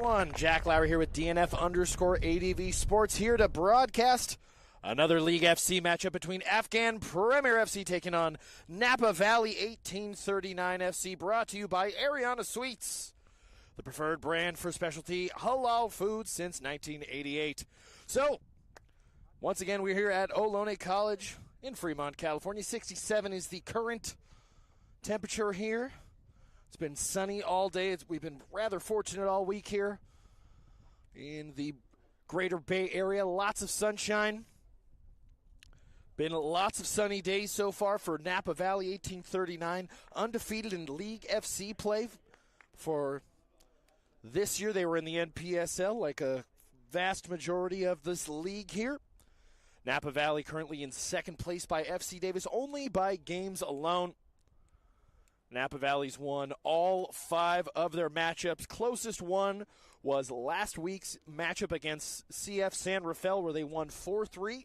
everyone. Jack Lowry here with DNF_ADV Sports, here to broadcast another League FC matchup between AFGHAN Premier FC taking on Napa Valley 1839 FC, brought to you by Ariana Sweets, the preferred brand for specialty halal food since 1988. So, once again, we're here at Ohlone College in Fremont, California. 67 is the current temperature here. It's been sunny all day. We've been rather fortunate all week here in the greater Bay Area. Lots of sunshine. Been lots of sunny days so far for Napa Valley 1839. Undefeated in League FC play for this year. They were in the NPSL like a vast majority of this league here. Napa Valley currently in second place by FC Davis, only by games alone. Napa Valley's won all 5 of their matchups. Closest one was last week's matchup against CF San Rafael, where they won 4-3.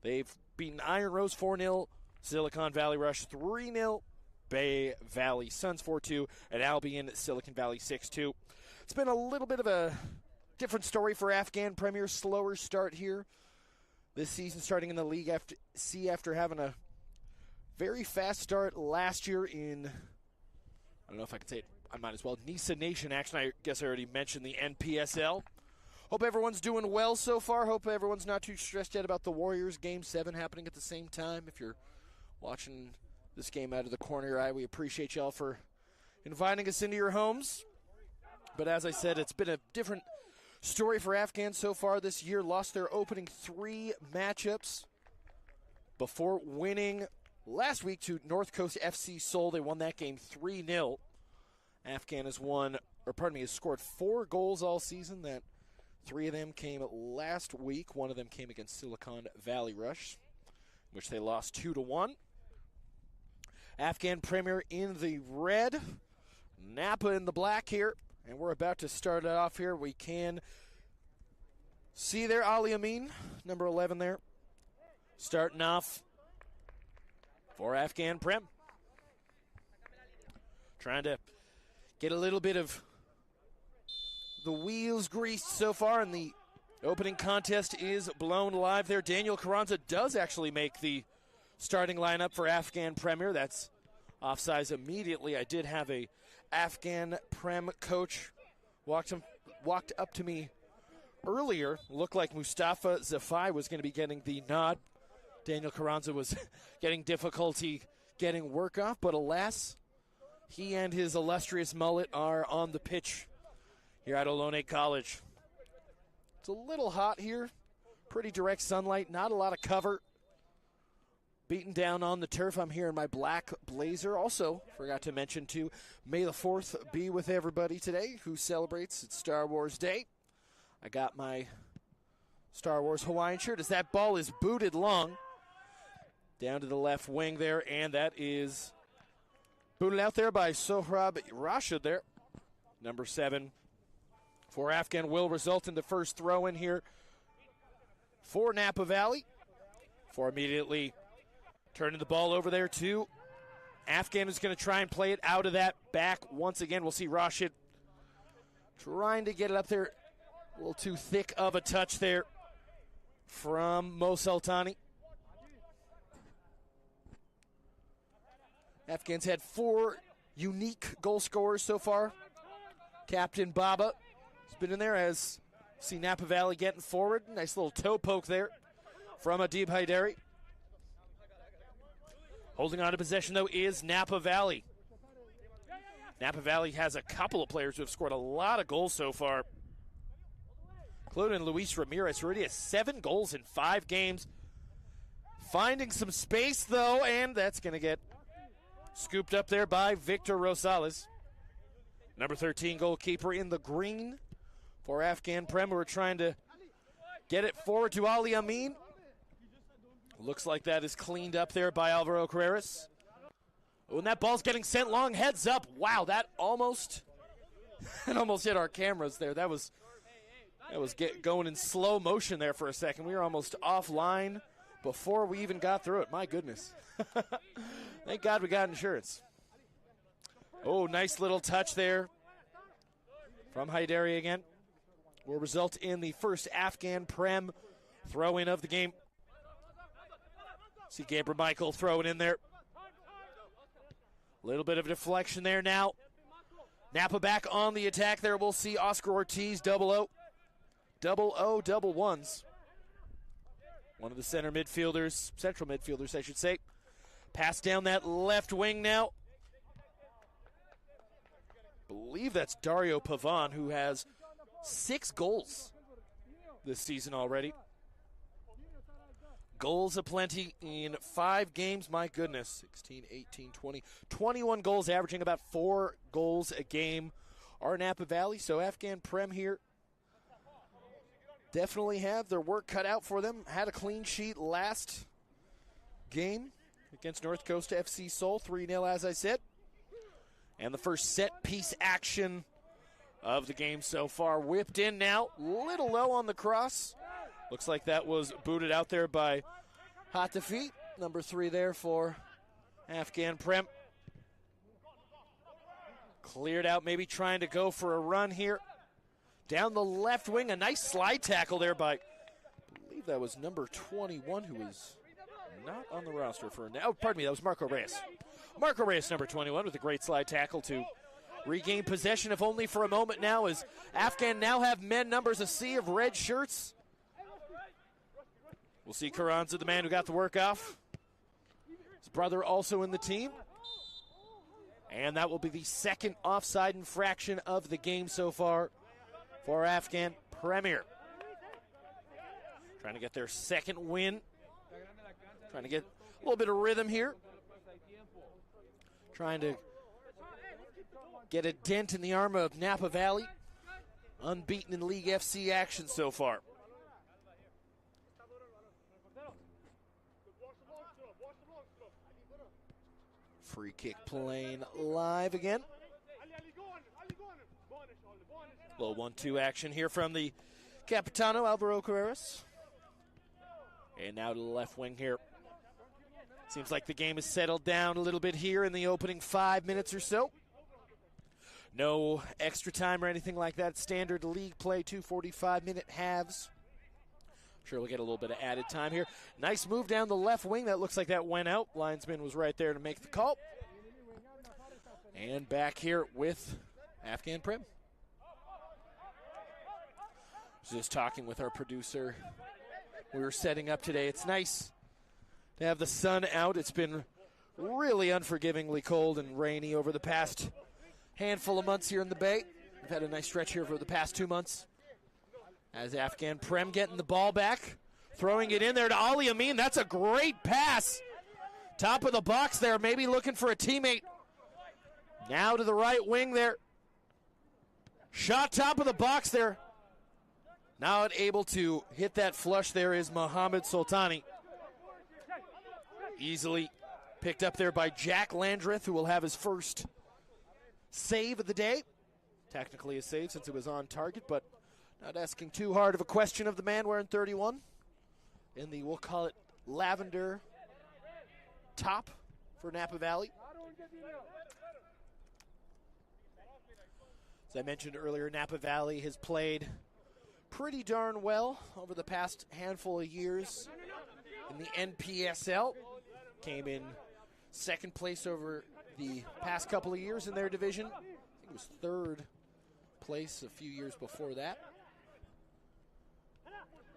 They've beaten Iron Rose 4-0, Silicon Valley Rush 3-0, Bay Valley Suns 4-2, and Albion Silicon Valley 6-2. It's been a little bit of a different story for AFGHAN Premier. Slower start here this season, starting in the League FC after having a very fast start last year in, I don't know if I can say it, I might as well, Nisa Nation action. I guess I already mentioned the NPSL. Hope everyone's doing well so far. Hope everyone's not too stressed yet about the Warriors Game 7 happening at the same time. If you're watching this game out of the corner of your eye, we appreciate y'all for inviting us into your homes. But as I said, it's been a different story for AFGHAN so far this year. Lost their opening 3 matchups before winning last week to North Coast FC Seoul. They won that game 3-0. AFGHAN has scored 4 goals all season. That 3 of them came last week. 1 of them came against Silicon Valley Rush, which they lost 2-1. AFGHAN Premier in the red, Napa in the black here. And we're about to start it off here. We can see there Ali Amin, number 11 there, starting off for AFGHAN Prem. Trying to get a little bit of the wheels greased so far, and the opening contest is blown live there. Daniel Carranza does actually make the starting lineup for AFGHAN Premier. That's offsides immediately. I did have a AFGHAN Prem coach walked up to me earlier. Looked like Mustafa Zafai was going to be getting the nod. Daniel Carranza was getting difficulty getting work off, but alas, he and his illustrious mullet are on the pitch here at Ohlone College. It's a little hot here. Pretty direct sunlight, not a lot of cover. Beaten down on the turf. I'm here in my black blazer. Also, forgot to mention, too, May the 4th be with everybody today who celebrates it's Star Wars Day. I got my Star Wars Hawaiian shirt as that ball is booted long down to the left wing there, and that is booted out there by Sohrab Rashid there. Number 7 for AFGHAN will result in the first throw in here for Napa Valley. For immediately turning the ball over there to AFGHAN, is going to try and play it out of that back once again. We'll see Rashid trying to get it up there. A little too thick of a touch there from Mo Sultani. AFGHAN's had 4 unique goal scorers so far. Captain Baba has been in there, as see Napa Valley getting forward. Nice little toe poke there from Adib Haidari. Holding on to possession, though, is Napa Valley. Napa Valley has a couple of players who have scored a lot of goals so far, including Luis Ramirez, who already has 7 goals in 5 games. Finding some space, though, and that's going to get scooped up there by Victor Rosales. Number 13 goalkeeper in the green for AFGHAN Prem. We're trying to get it forward to Ali Amin. Looks like that is cleaned up there by Alvaro Carreras. Oh, and that ball's getting sent long. Heads up. Wow, that almost hit our cameras there. That was going in slow motion there for a second. We were almost offline before we even got through it. My goodness. Thank God we got insurance. Oh, nice little touch there from Haidari again will result in the first Afghan Prem throw-in of the game. See Gabriel Michael throw it in there. A little bit of deflection there now. Napa back on the attack there. We'll see Oscar Ortiz, double O, double ones. One of the central midfielders, I should say. Pass down that left wing now. Believe that's Dario Pavan, who has 6 goals this season already. Goals aplenty in 5 games, my goodness. 16, 18, 20, 21 goals, averaging about 4 goals a game. Our Napa Valley, so Afghan Prem here definitely have their work cut out for them. Had a clean sheet last game against North Coast FC Seoul, 3-0 as I said. And the first set-piece action of the game so far. Whipped in now, little low on the cross. Looks like that was booted out there by Hatafi, number 3 there for Afghan Prem. Cleared out, maybe trying to go for a run here. Down the left wing, a nice slide tackle there by, I believe that was number 21, who was not on the roster for now. Oh, pardon me, that was Marco Reyes. Marco Reyes, number 21, with a great slide tackle to regain possession, if only for a moment now, as Afghan now have men numbers, a sea of red shirts. We'll see Carranza, the man who got the work off. His brother also in the team. And that will be the second offside infraction of the game so far for Afghan Premier. Trying to get their second win. Trying to get a little bit of rhythm here. Trying to get a dent in the armor of Napa Valley. Unbeaten in League FC action so far. Free kick playing live again. Little 1-2 action here from the Capitano, Alvaro Carreras. And now to the left wing here. Seems like the game has settled down a little bit here in the opening 5 minutes or so. No extra time or anything like that. Standard league play, 2 45-minute halves. Sure, we'll get a little bit of added time here. Nice move down the left wing. That looks like that went out. Linesman was right there to make the call. And back here with Afghan Prem. Just talking with our producer. We were setting up today. It's nice to have the sun out. It's been really unforgivingly cold and rainy over the past handful of months here in the Bay. We've had a nice stretch here for the past 2 months. As Afghan Prem getting the ball back, throwing it in there to Ali Amin. That's a great pass. Top of the box there, maybe looking for a teammate. Now to the right wing there. Shot top of the box there. Not able to hit that flush there is Mohamed Sultani. Easily picked up there by Jack Landreth, who will have his first save of the day. Technically a save since it was on target, but not asking too hard of a question of the man wearing 31 in the, we'll call it, lavender top for Napa Valley. As I mentioned earlier, Napa Valley has played pretty darn well over the past handful of years in the NPSL. Came in second place over the past couple of years in their division. I think it was third place a few years before that.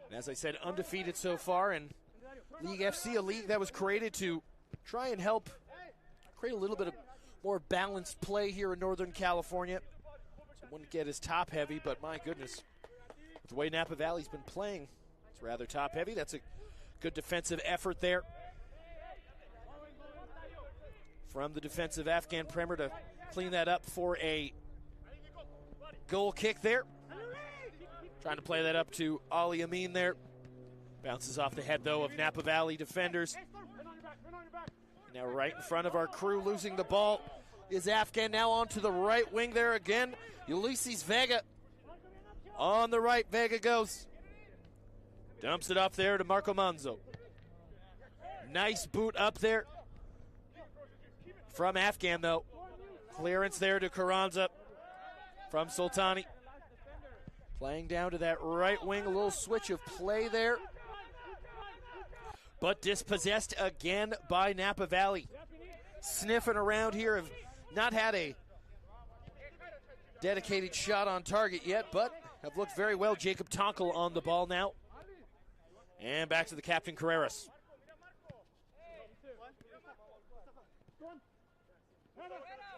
And as I said, undefeated so far in League FC, a league that was created to try and help create a little bit of more balanced play here in Northern California. So it wouldn't get as top-heavy, but my goodness, with the way Napa Valley's been playing, it's rather top-heavy. That's a good defensive effort there from the defensive Afghan Premier to clean that up for a goal kick there. Trying to play that up to Ali Amin there. Bounces off the head, though, of Napa Valley defenders. Now right in front of our crew, losing the ball is Afghan. Now onto the right wing there again. Ulysses Vega on the right. Vega goes. Dumps it up there to Marco Manzo. Nice boot up there from Afghan, though. Clearance there to Carranza from Sultani. Playing down to that right wing, a little switch of play there. But dispossessed again by Napa Valley. Sniffing around here, have not had a dedicated shot on target yet, but have looked very well. Jacob Tonkel on the ball now. And back to the captain, Carreras.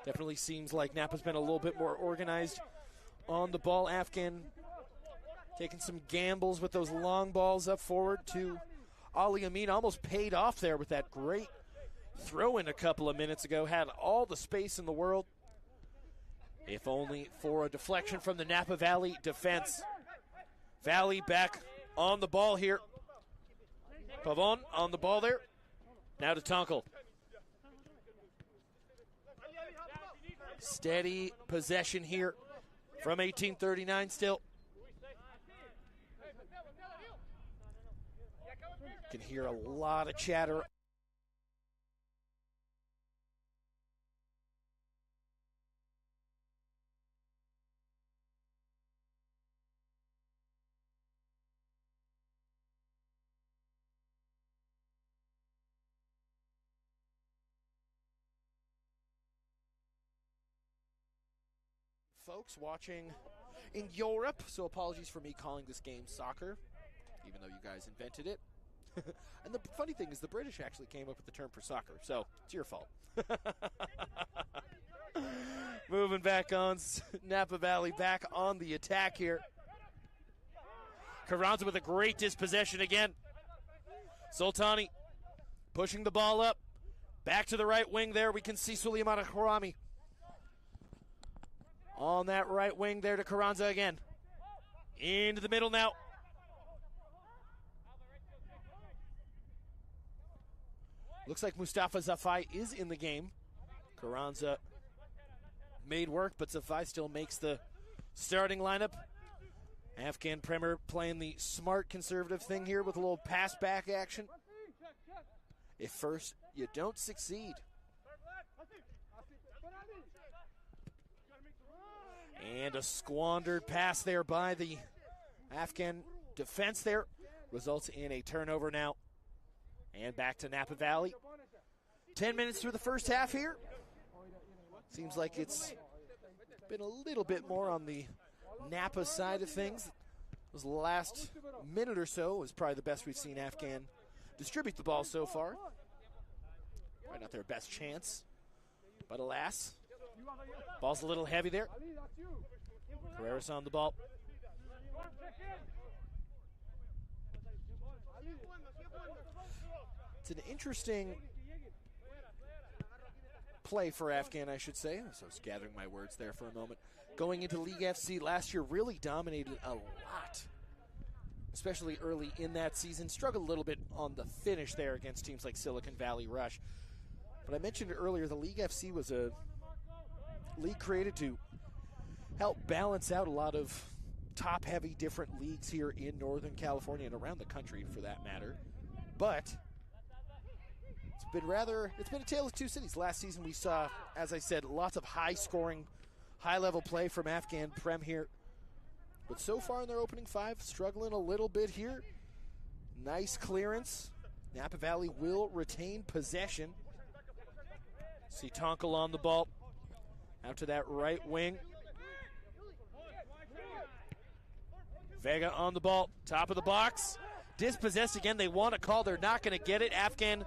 Definitely seems like Napa's been a little bit more organized on the ball. Afghan taking some gambles with those long balls up forward to Ali Amin. Almost paid off there with that great throw in a couple of minutes ago. Had all the space in the world, if only for a deflection from the Napa Valley defense. Valley back on the ball here. Pavon on the ball there. Now to Tonkel. Steady possession here from 1839 still. Can hear a lot of chatter. Folks watching in Europe, so apologies for me calling this game soccer, even though you guys invented it. And the funny thing is the British actually came up with the term for soccer, so it's your fault. Moving back on, Napa Valley back on the attack here. Carranza with a great dispossession again. Sultani pushing the ball up. Back to the right wing there. We can see Suleiman Al-Kharami. On that right wing there to Carranza again. Into the middle now. Looks like Mustafa Zafai is in the game. Carranza made work, but Zafai still makes the starting lineup. Afghan Premier playing the smart conservative thing here with a little pass back action. If first you don't succeed. And a squandered pass there by the Afghan defense there. Results in a turnover now. And back to Napa Valley. 10 minutes through the first half here. Seems like it's been a little bit more on the Napa side of things. The last minute or so was probably the best we've seen Afghan distribute the ball so far. Probably not their best chance. But alas, ball's a little heavy there. Carreras on the ball. It's an interesting play for Afghan, I should say. So I was gathering my words there for a moment. Going into League FC last year, really dominated a lot, especially early in that season. Struggled a little bit on the finish there against teams like Silicon Valley Rush. But I mentioned it earlier, the League FC was a league created to help balance out a lot of top-heavy different leagues here in Northern California and around the country for that matter. But it's been a tale of two cities. Last season we saw, as I said, lots of high-scoring, high-level play from Afghan Prem here. But so far in their opening five, struggling a little bit here. Nice clearance. Napa Valley will retain possession. See Tonkel on the ball. Out to that right wing. Vega on the ball. Top of the box. Dispossessed again. They want a call. They're not going to get it. Afghan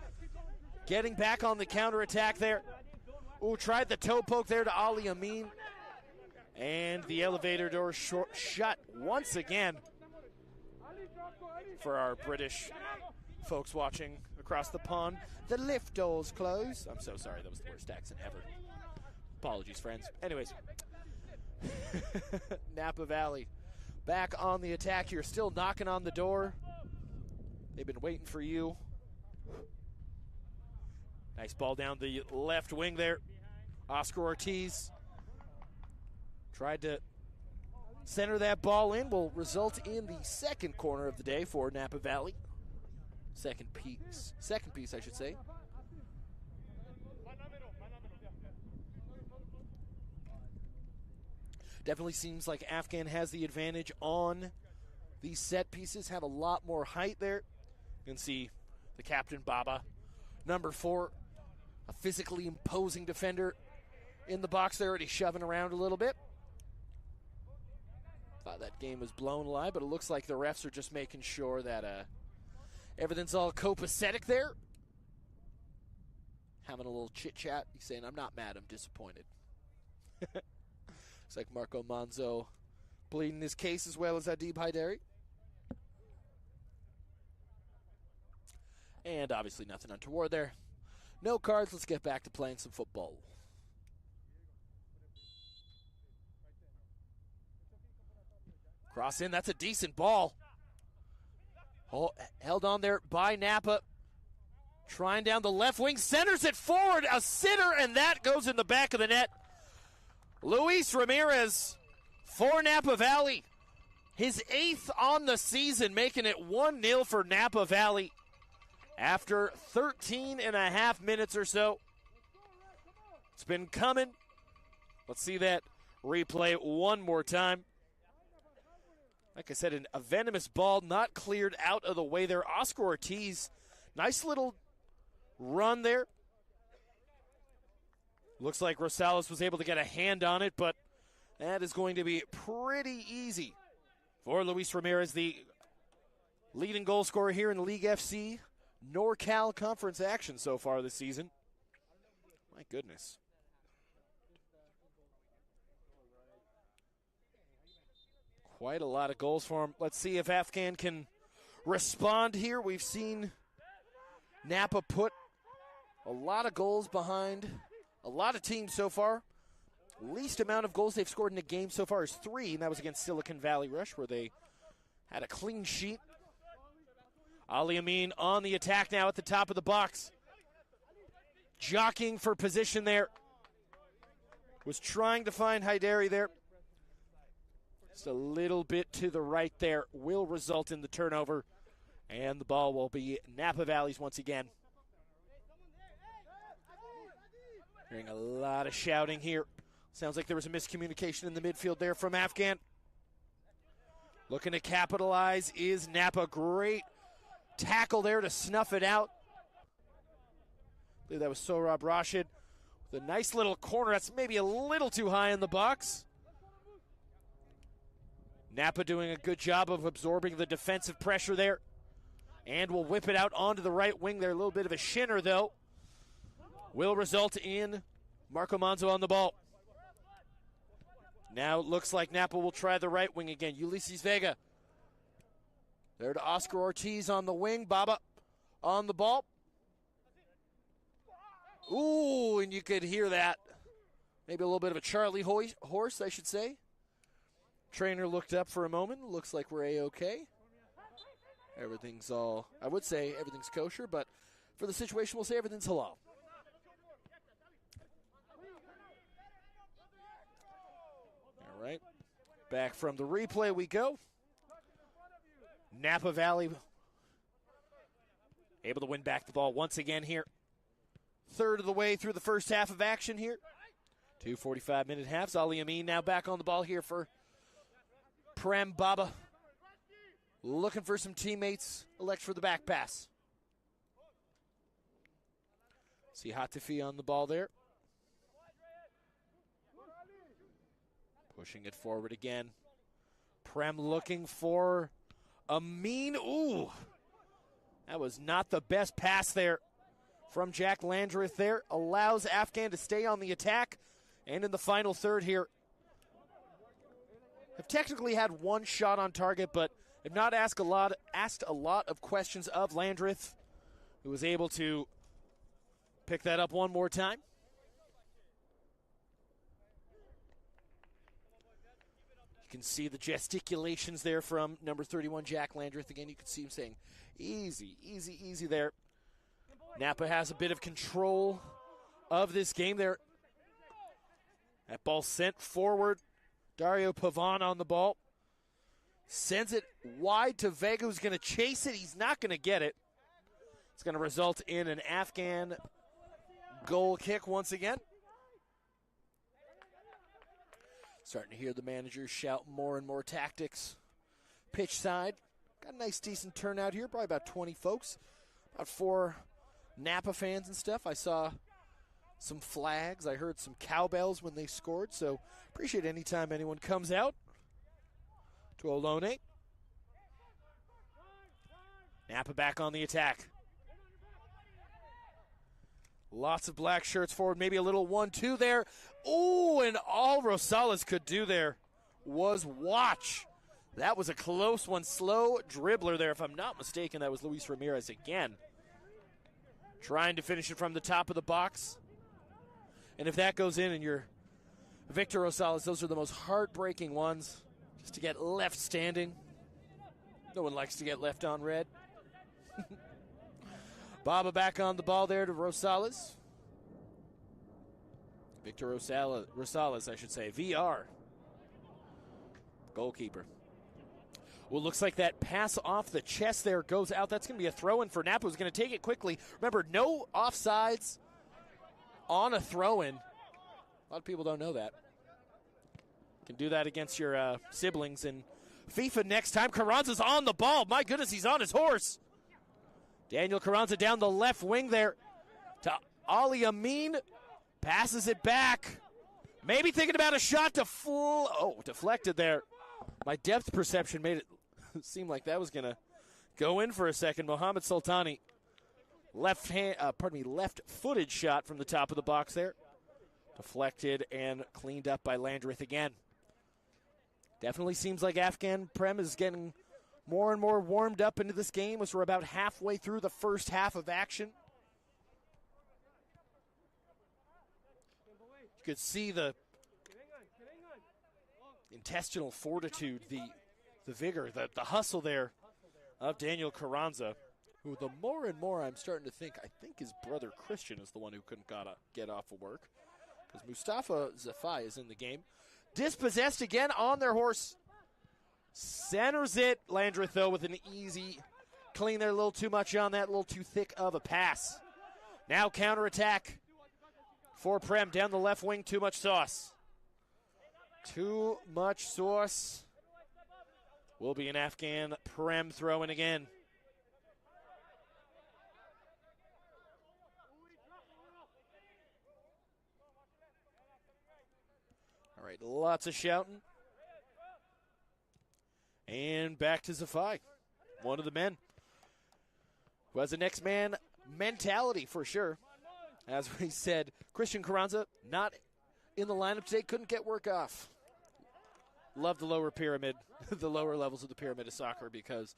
getting back on the counterattack there. Ooh, tried the toe poke there to Ali Amin. And the elevator door shut once again for our British folks watching across the pond. The lift doors close. I'm so sorry. That was the worst accent ever. Apologies, friends. Anyways, Napa Valley back on the attack here. Still knocking on the door. They've been waiting for you. Nice ball down the left wing there. Oscar Ortiz tried to center that ball in. Will result in the second corner of the day for Napa Valley. Second piece, I should say. Definitely seems like Afghan has the advantage on these set pieces, have a lot more height there. You can see the captain, Baba, number 4, a physically imposing defender in the box there, already shoving around a little bit. Thought that game was blown alive, but it looks like the refs are just making sure that everything's all copacetic there. Having a little chit-chat. He's saying, I'm not mad, I'm disappointed. It's like Marco Manzo pleading his case as well as Adib Haidari. And obviously nothing untoward there. No cards, let's get back to playing some football. Cross in, that's a decent ball. Held on there by Napa. Trying down the left wing, centers it forward, a sitter, and that goes in the back of the net. Luis Ramirez for Napa Valley. His 8th on the season, making it 1-0 for Napa Valley after 13 and a half minutes or so. It's been coming. Let's see that replay one more time. Like I said, a venomous ball not cleared out of the way there. Oscar Ortiz, nice little run there. Looks like Rosales was able to get a hand on it, but that is going to be pretty easy for Luis Ramirez, the leading goal scorer here in the League FC NorCal Conference action so far this season. My goodness. Quite a lot of goals for him. Let's see if Afghan can respond here. We've seen Napa put a lot of goals behind a lot of teams so far. Least amount of goals they've scored in a game so far is 3, and that was against Silicon Valley Rush, where they had a clean sheet. Ali Amin on the attack now at the top of the box. Jockeying for position there. Was trying to find Haidari there. Just a little bit to the right there will result in the turnover, and the ball will be Napa Valley's once again. Hearing a lot of shouting here. Sounds like there was a miscommunication in the midfield there from Afghan. Looking to capitalize is Napa. Great tackle there to snuff it out. I believe that was Sohrab Rashid with a nice little corner. That's maybe a little too high in the box. Napa doing a good job of absorbing the defensive pressure there. And will whip it out onto the right wing there. A little bit of a shinner, though. Will result in Marco Manzo on the ball. Now it looks like Napa will try the right wing again. Ulysses Vega. There to Oscar Ortiz on the wing. Baba on the ball. Ooh, and you could hear that. Maybe a little bit of a Charlie horse, I should say. Trainer looked up for a moment. Looks like we're A-okay. Everything's all, I would say everything's kosher, but for the situation, we'll say everything's halal. All right. Back from the replay we go. Napa Valley able to win back the ball once again here. Third of the way through the first half of action here. 2 45-minute halves. Ali Amin now back on the ball here for Prem Baba. Looking for some teammates. Elect for the back pass. See Hatifi on the ball there. Pushing it forward again. Prem looking for Amin. Ooh. That was not the best pass there from Jack Landreth there. Allows Afghan to stay on the attack. And in the final third here, have technically had one shot on target, but have not asked a lot of questions of Landreth, who was able to pick that up one more time. You can see the gesticulations there from number 31, Jack Landreth. Again, you can see him saying, easy, easy, easy there. Napa has a bit of control of this game there. That ball sent forward. Dario Pavan on the ball. Sends it wide to Vega, who's going to chase it. He's not going to get it. It's going to result in an Afghan goal kick once again. Starting to hear the managers shout more and more tactics. Pitch side, got a nice decent turnout here, probably about 20 folks. About 4 Napa fans and stuff. I saw some flags. I heard some cowbells when they scored, so appreciate any time anyone comes out to Ohlone. Napa back on the attack. Lots of black shirts forward, maybe a little 1-2 there. Oh, and all Rosales could do there was watch. That was a close one. Slow dribbler there. If I'm not mistaken, that was Luis Ramirez again. Trying to finish it from the top of the box. And if that goes in and you're Victor Rosales, those are the most heartbreaking ones. Just to get left standing. No one likes to get left on red. Baba back on the ball there to Rosales. Victor Rosales, I should say. VR. Goalkeeper. Well, looks like that pass off the chest there goes out. That's going to be a throw-in for Napa, who's going to take it quickly. Remember, no offsides on a throw-in. A lot of people don't know that. Can do that against your siblings in FIFA next time. Carranza's on the ball. My goodness, he's on his horse. Daniel Carranza down the left wing there to Ali Amin. Passes it back. Maybe thinking about a shot to full. Oh, deflected there. My depth perception made it seem like that was going to go in for a second. Mohamed Sultani, left-footed shot from the top of the box there. Deflected and cleaned up by Landreth again. Definitely seems like Afghan Prem is getting more and more warmed up into this game as we're about halfway through the first half of action. You could see the intestinal fortitude, the vigor, the hustle there of Daniel Carranza, who the more and more I'm starting to think, I think his brother Christian is the one who couldn't get off of work, because Mustafa Zafai is in the game. Dispossessed again on their horse. Centers it. Landreth, though, with an easy clean there. A little too much on that, a little too thick of a pass. Now counterattack for Prem. Down the left wing, too much sauce. Too much sauce. Will be an Afghan Prem throw-in again. All right, lots of shouting. And back to Zafai, one of the men who has a next man mentality for sure. As we said, Christian Carranza not in the lineup today, couldn't get work off. Love the lower pyramid, the lower levels of the pyramid of soccer, because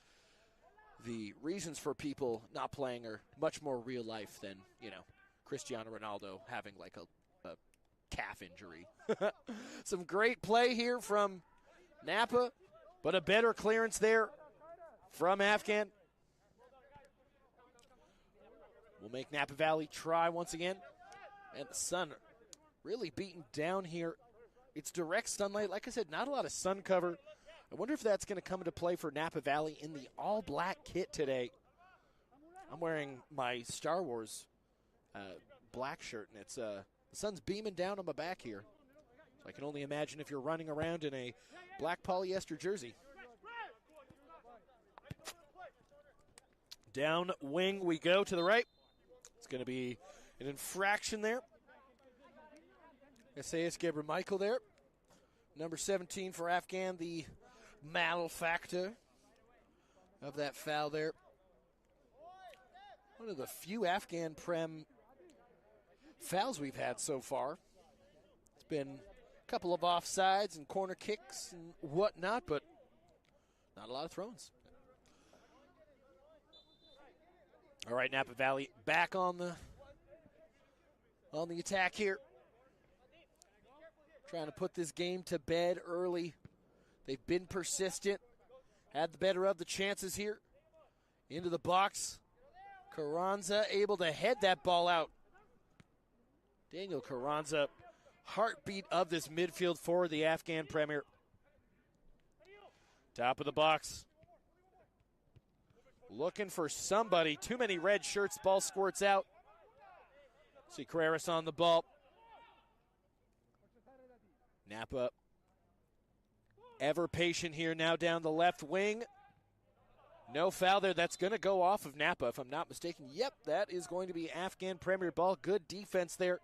the reasons for people not playing are much more real life than, Cristiano Ronaldo having like a calf injury. Some great play here from Napa, but a better clearance there from Afghan. We'll make Napa Valley try once again. And the sun really beaten down here. It's direct sunlight. Like I said, not a lot of sun cover. I wonder if that's going to come into play for Napa Valley in the all-black kit today. I'm wearing my Star Wars black shirt, and it's the sun's beaming down on my back here. So I can only imagine if you're running around in a black polyester jersey. Down wing we go to the right. It's going to be an infraction there. Esaias Gebremichael there. Number 17 for Afghan, the malefactor of that foul there. One of the few Afghan Prem fouls we've had so far. It's been a couple of offsides and corner kicks and whatnot, but not a lot of throws. All right, Napa Valley back on the attack here. Trying to put this game to bed early. They've been persistent. Had the better of the chances here. Into the box. Carranza able to head that ball out. Daniel Carranza, heartbeat of this midfield for the Afghan Premier. Top of the box. Looking for somebody. Too many red shirts. Ball squirts out. See Carreras on the ball. Napa Ever patient here now down the left wing. No foul there. That's going to go off of Napa, if I'm not mistaken. Yep, that is going to be Afghan Premier ball. Good defense there to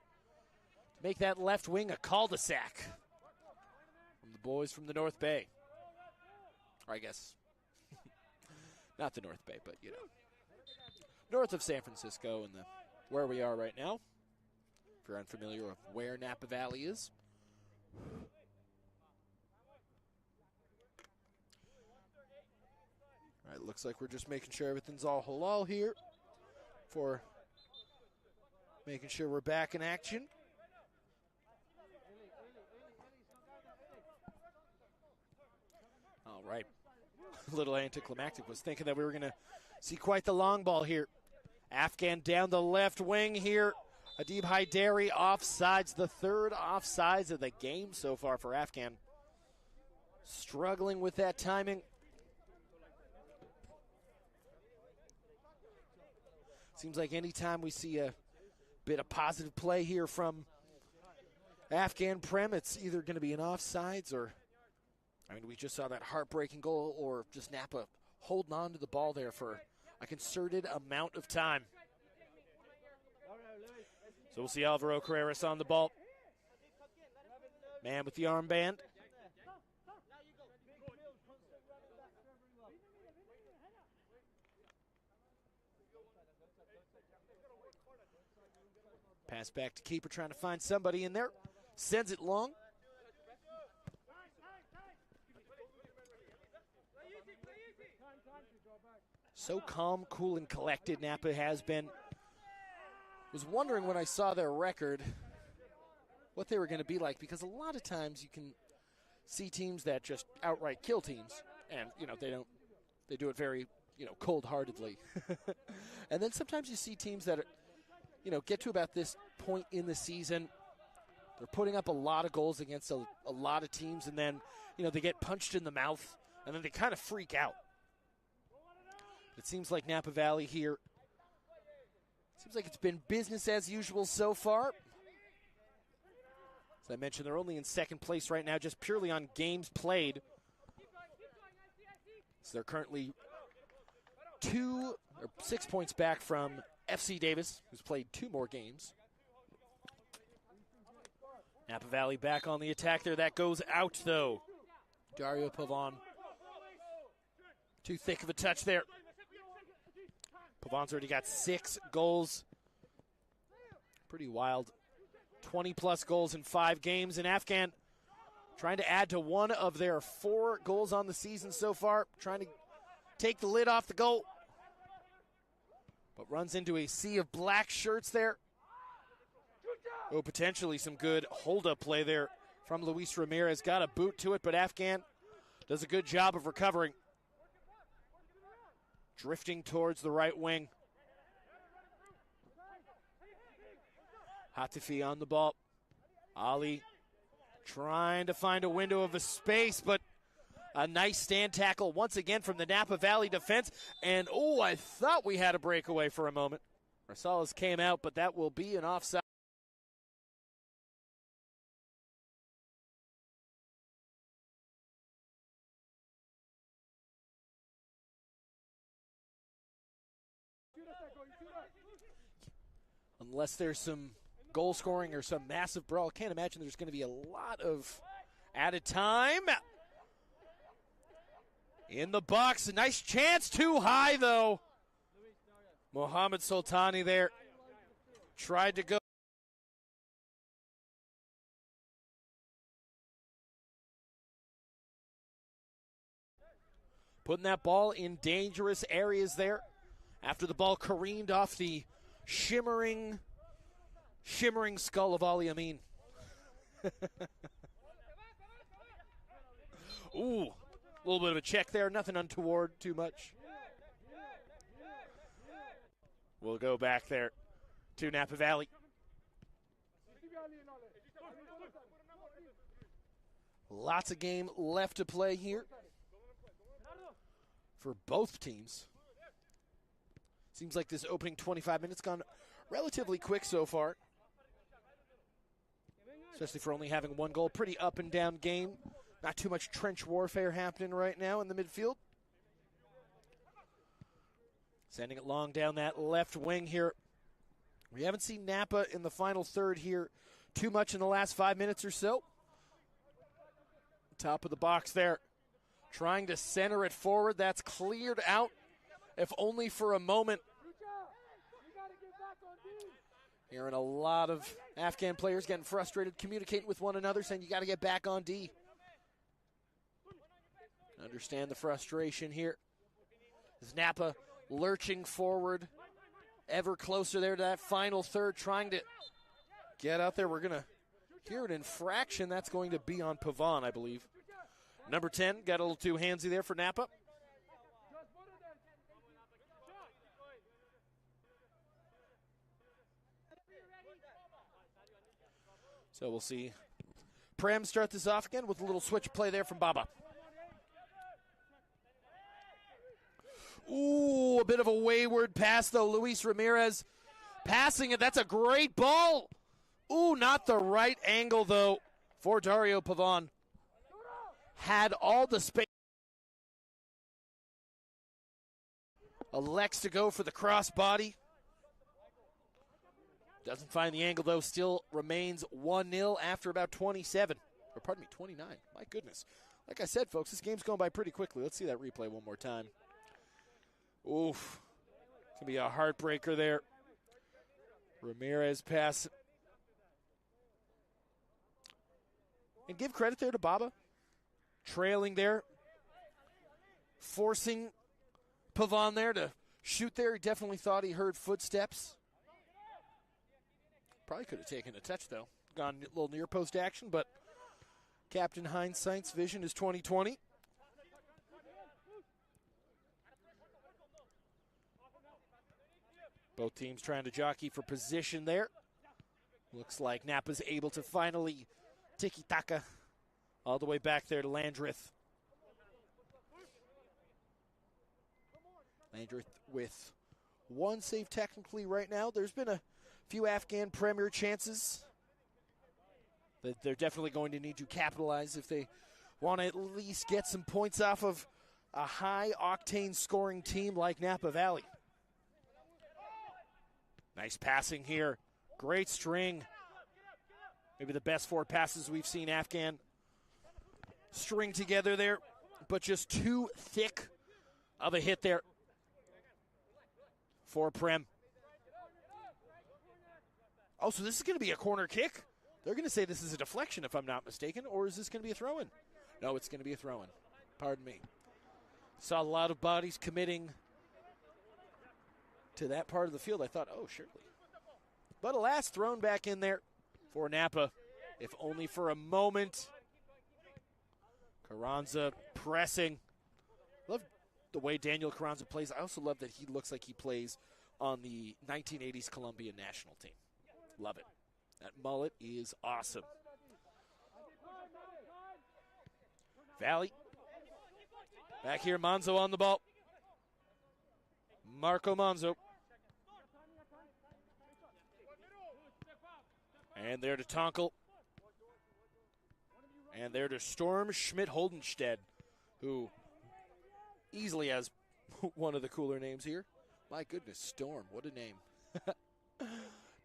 make that left wing a cul-de-sac from the boys from the North Bay. Or I guess, not the North Bay, but, you know, north of San Francisco and where we are right now. If you're unfamiliar with where Napa Valley is. All right, looks like we're just making sure everything's all halal here for making sure we're back in action. All right. A little anticlimactic. Was thinking that we were going to see quite the long ball here. Afghan down the left wing here. Adib Haidari offsides, the third offsides of the game so far for Afghan. Struggling with that timing. Seems like anytime we see a bit of positive play here from Afghan Prem, it's either going to be an offsides or, I mean, we just saw that heartbreaking goal, or just Napa holding on to the ball there for a concerted amount of time. So we'll see Alvaro Carreras on the ball. Man with the armband. Pass back to keeper, trying to find somebody in there. Sends it long. So calm, cool, and collected Napa has been. Was wondering when I saw their record what they were going to be like, because a lot of times you can see teams that just outright kill teams, and you know they do it very, you know, cold-heartedly. And then sometimes you see teams that are, you know, get to about this point in the season, they're putting up a lot of goals against a lot of teams, and then, you know, they get punched in the mouth, and then they kind of freak out. It seems like Napa Valley here, seems like it's been business as usual so far. As I mentioned, they're only in second place right now, just purely on games played. So they're currently 6 points back from FC Davis, who's played 2 more games. Napa Valley back on the attack there. That goes out, though. Dario Pavon. Too thick of a touch there. Pavon's already got 6 goals. Pretty wild. 20-plus goals in 5 games. And Afghan trying to add to one of their 4 goals on the season so far. Trying to take the lid off the goal. But runs into a sea of black shirts there. Oh, potentially some good hold-up play there from Luis Ramirez. Got a boot to it, but Afghan does a good job of recovering. Drifting towards the right wing. Hatifi on the ball. Ali trying to find a window of a space, but a nice stand tackle once again from the Napa Valley defense. And, oh, I thought we had a breakaway for a moment. Rosales came out, but that will be an offside. Unless there's some goal scoring or some massive brawl, can't imagine there's going to be a lot of added time. In the box, a nice chance, too high though. Mohamed Sultani there tried to go. Putting that ball in dangerous areas there after the ball careened off the shimmering skull of Ali Amin. Ooh, a little bit of a check there. Nothing untoward too much. We'll go back there to Napa Valley. Lots of game left to play here for both teams. Seems like this opening 25 minutes gone relatively quick so far, especially for only having 1 goal. Pretty up and down game. Not too much trench warfare happening right now in the midfield. Sending it long down that left wing here. We haven't seen Napa in the final third here too much in the last 5 minutes or so. Top of the box there. Trying to center it forward. That's cleared out, if only for a moment. Hearing a lot of Afghan players getting frustrated, communicating with one another, saying you got to get back on D. Understand the frustration here. As Napa lurching forward, ever closer there to that final third, trying to get out there. We're going to hear an infraction. That's going to be on Pavan, I believe. Number 10 got a little too handsy there for Napa. So we'll see Prem start this off again with a little switch play there from Baba. Ooh, a bit of a wayward pass, though. Luis Ramirez passing it. That's a great ball. Ooh, not the right angle, though, for Dario Pavan. Had all the space. Elects to go for the crossbody. Doesn't find the angle, though. Still remains 1-0 after about 27. Or pardon me, 29. My goodness. Like I said, folks, this game's going by pretty quickly. Let's see that replay one more time. Oof. It's going to be a heartbreaker there. Ramirez pass. And give credit there to Baba. Trailing there. Forcing Pavan there to shoot there. He definitely thought he heard footsteps. Probably could have taken a touch, though. Gone a little near post action, but Captain Hindsight's vision is 20/20. Both teams trying to jockey for position there. Looks like Napa's able to finally tiki-taka all the way back there to Landreth. Landreth with one save technically right now. There's been a few Afghan Premier chances that they're definitely going to need to capitalize if they want to at least get some points off of a high-octane scoring team like Napa Valley. Nice passing here. Great string. Maybe the best 4 passes we've seen Afghan string together there, but just too thick of a hit there for Prem. Oh, so this is going to be a corner kick? They're going to say this is a deflection if I'm not mistaken, or is this going to be a throw-in? No, it's going to be a throw-in. Pardon me. Saw a lot of bodies committing to that part of the field. I thought, oh, surely. But alas, thrown back in there for Napa, if only for a moment. Carranza pressing. Love the way Daniel Carranza plays. I also love that he looks like he plays on the 1980s Colombian national team. Love it. That mullet is awesome. Valley. Back here, Manzo on the ball. Marco Manzo. And there to Tonkel. And there to Storm Schmidt-Holdenstedt, who easily has one of the cooler names here. My goodness, Storm, what a name.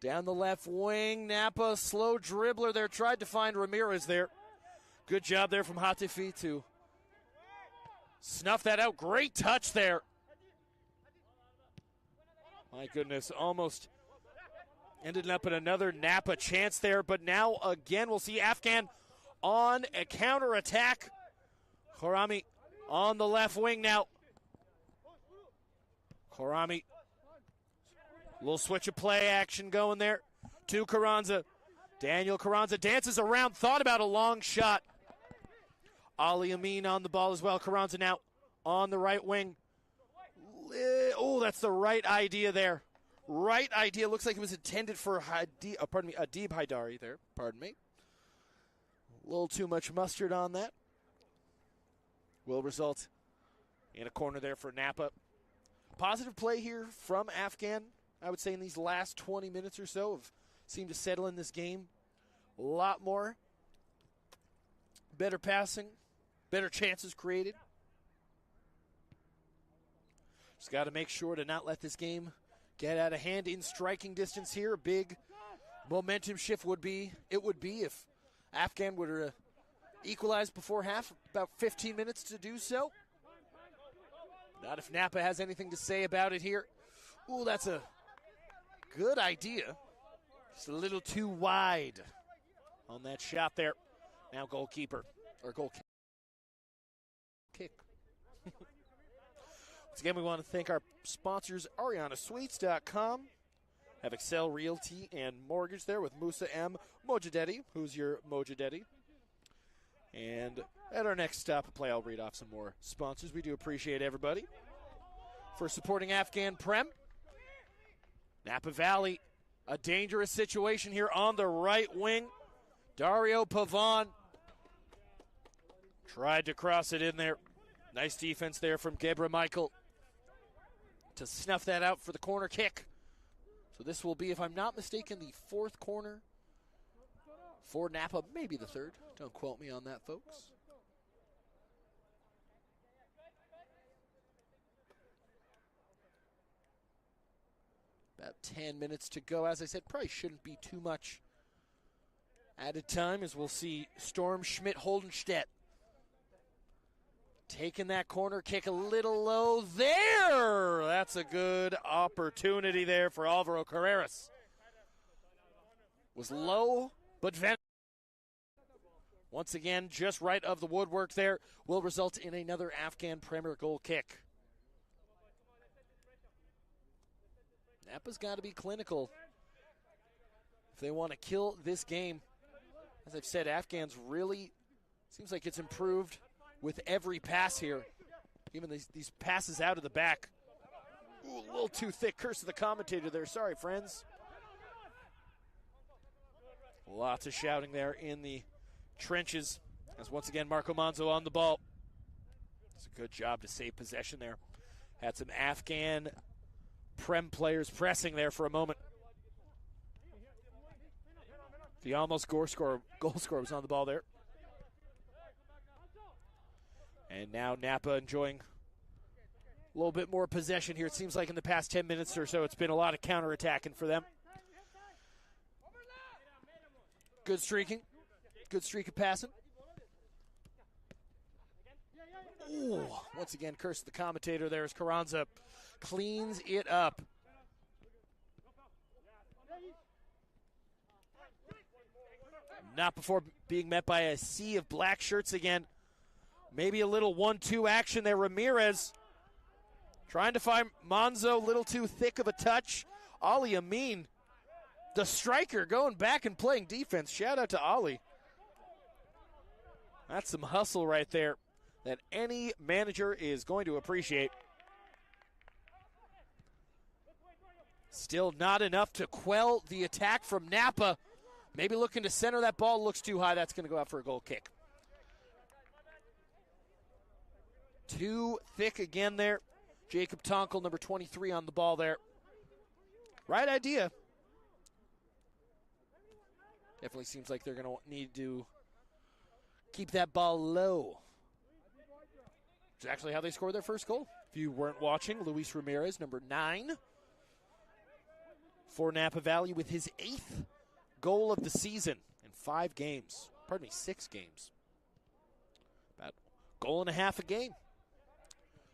Down the left wing, Napa, slow dribbler there, tried to find Ramirez there. Good job there from Hatifi to snuff that out. Great touch there. My goodness, almost ended up in another Napa chance there, but now again we'll see Afghan on a counterattack. Khorami on the left wing now. Khorami. Little switch of play action going there to Carranza. Daniel Carranza dances around, thought about a long shot. Ali Amin on the ball as well. Carranza now on the right wing. Oh, that's the right idea there. Right idea. Looks like it was intended for Adib Haidari there. Pardon me. A little too much mustard on that. Will result in a corner there for Napa. Positive play here from Afghan, I would say, in these last 20 minutes or so have seemed to settle in this game a lot more. Better passing, better chances created. Just got to make sure to not let this game get out of hand in striking distance here. A big momentum shift would be if Afghan would equalize before half, about 15 minutes to do so. Not if Napa has anything to say about it here. Ooh, that's a good idea. Just a little too wide on that shot there. Now goalkeeper, or goal kick. Once again, we want to thank our sponsors, ArianaSuites.com. Have Excel Realty and Mortgage there with Musa M. Mojadetti, who's your Mojadetti. And at our next stop of play, I'll read off some more sponsors. We do appreciate everybody for supporting Afghan Prem. Napa Valley, a dangerous situation here on the right wing. Dario Pavon tried to cross it in there. Nice defense there from Gebra Michael to snuff that out for the corner kick. So this will be, if I'm not mistaken, the fourth corner for Napa, maybe the third. Don't quote me on that, folks. About 10 minutes to go. As I said, probably shouldn't be too much added time, as we'll see Storm Schmidt-Holdenstedt taking that corner kick a little low there. That's a good opportunity there for Alvaro Carreras. Was low, but once again, just right of the woodwork there, will result in another Afghan Premier goal kick. Napa's got to be clinical if they want to kill this game. As I've said, Afghans really, seems like it's improved with every pass here. Even these passes out of the back. Ooh, a little too thick. Curse of the commentator there. Sorry, friends. Lots of shouting there in the trenches. As once again, Marco Manzo on the ball. It's a good job to save possession there. Had some Afghan Prem players pressing there for a moment. The almost goal scorer was on the ball there. And now Napa enjoying a little bit more possession here. It seems like in the past 10 minutes or so, it's been a lot of counterattacking for them. Good streaking. Good streak of passing. Ooh, once again, curse the commentator there as Carranza cleans it up. Not before being met by a sea of black shirts again. Maybe a little 1-2 action there. Ramirez trying to find Manzo, a little too thick of a touch. Ali Amin, the striker, going back and playing defense. Shout out to Ali. That's some hustle right there that any manager is going to appreciate. Still not enough to quell the attack from Napa. Maybe looking to center that ball. Looks too high. That's going to go out for a goal kick. Too thick again there. Jacob Tonkel, number 23, on the ball there. Right idea. Definitely seems like they're going to need to keep that ball low. It's actually how they scored their first goal. If you weren't watching, Luis Ramirez, number 9, for Napa Valley with his 8th goal of the season in 5 games. Pardon me, 6 games. About a goal and a half a game.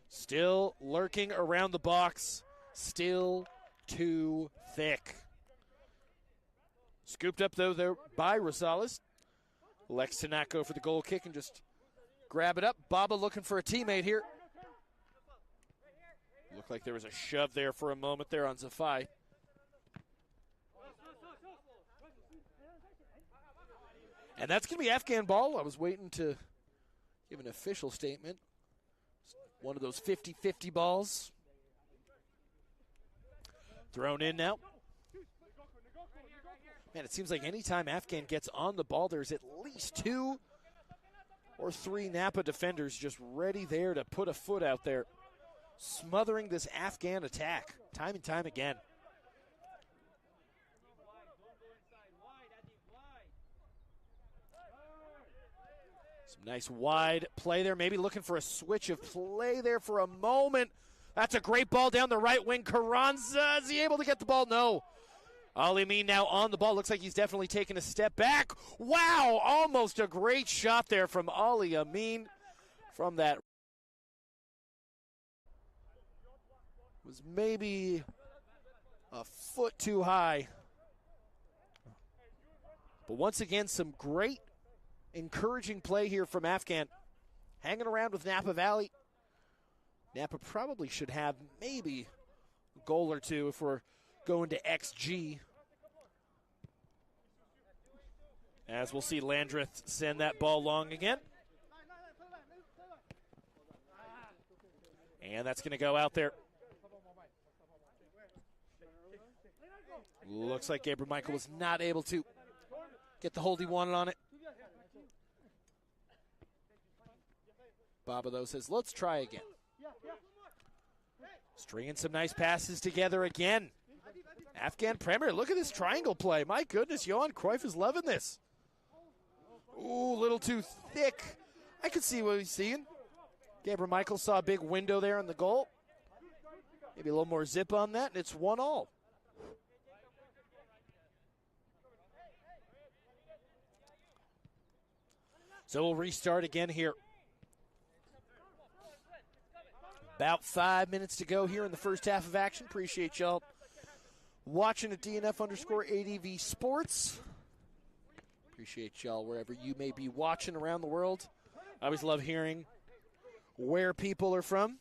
Still lurking around the box. Still too thick. Scooped up, though, there by Rosales. Lex to not go for the goal kick and just grab it up. Baba looking for a teammate here. Looked like there was a shove there for a moment there on Zafai. And that's going to be Afghan ball. I was waiting to give an official statement. One of those 50-50 balls. Thrown in now. Man, it seems like anytime Afghan gets on the ball, there's at least 2 or 3 Napa defenders just ready there to put a foot out there, smothering this Afghan attack time and time again. Some nice wide play there. Maybe looking for a switch of play there for a moment. That's a great ball down the right wing. Carranza, is he able to get the ball? No. Ali Amin now on the ball. Looks like he's definitely taken a step back. Wow, almost a great shot there from Ali Amin from that. Was maybe a foot too high. But once again, some great, encouraging play here from AFGHAN. Hanging around with Napa Valley. Napa probably should have maybe a goal or two if we're going to XG. As we'll see Landreth send that ball long again. And that's going to go out there. Looks like Gabriel Michael was not able to get the hold he wanted on it. Baba, though, says, let's try again. Stringing some nice passes together again. AFGHAN Premier, look at this triangle play. My goodness, Johan Cruyff is loving this. Ooh, a little too thick. I could see what he's seeing. Gabriel Michael saw a big window there on the goal. Maybe a little more zip on that, and it's 1-1. So we'll restart again here. About 5 minutes to go here in the first half of action. Appreciate y'all watching at DNF_ADV Sports. Appreciate y'all wherever you may be watching around the world. I always love hearing where people are from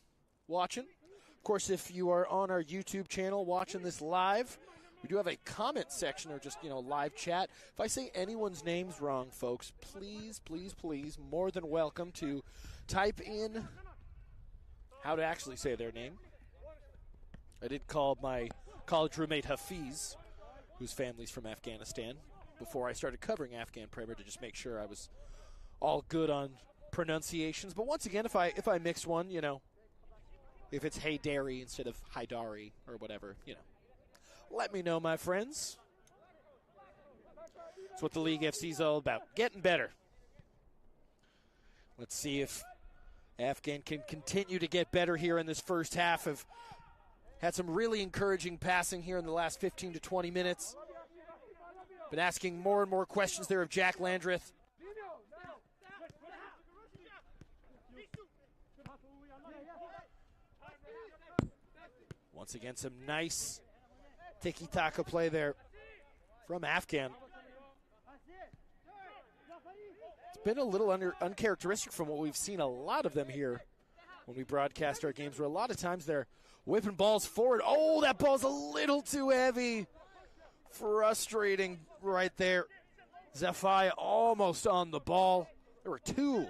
watching. Of course, if you are on our YouTube channel watching this live, we do have a comment section or just, live chat. If I say anyone's name's wrong, folks, please, please, please, more than welcome to type in how to actually say their name. I did call my college roommate Hafiz, whose family's from Afghanistan, before I started covering AFGHAN Premier to just make sure I was all good on pronunciations. But once again, if I mix one, if it's Haydari instead of Haidari or whatever, let me know, my friends. That's what the League FC is all about, getting better. Let's see if AFGHAN can continue to get better here in this first half. Have had some really encouraging passing here in the last 15 to 20 minutes. Been asking more and more questions there of Jack Landreth. Once again, some nice tiki-taka play there from AFGHAN. It's been a little uncharacteristic from what we've seen a lot of them here when we broadcast our games, where a lot of times they're whipping balls forward. Oh, that ball's a little too heavy. Frustrating right there. Zafai almost on the ball. There were two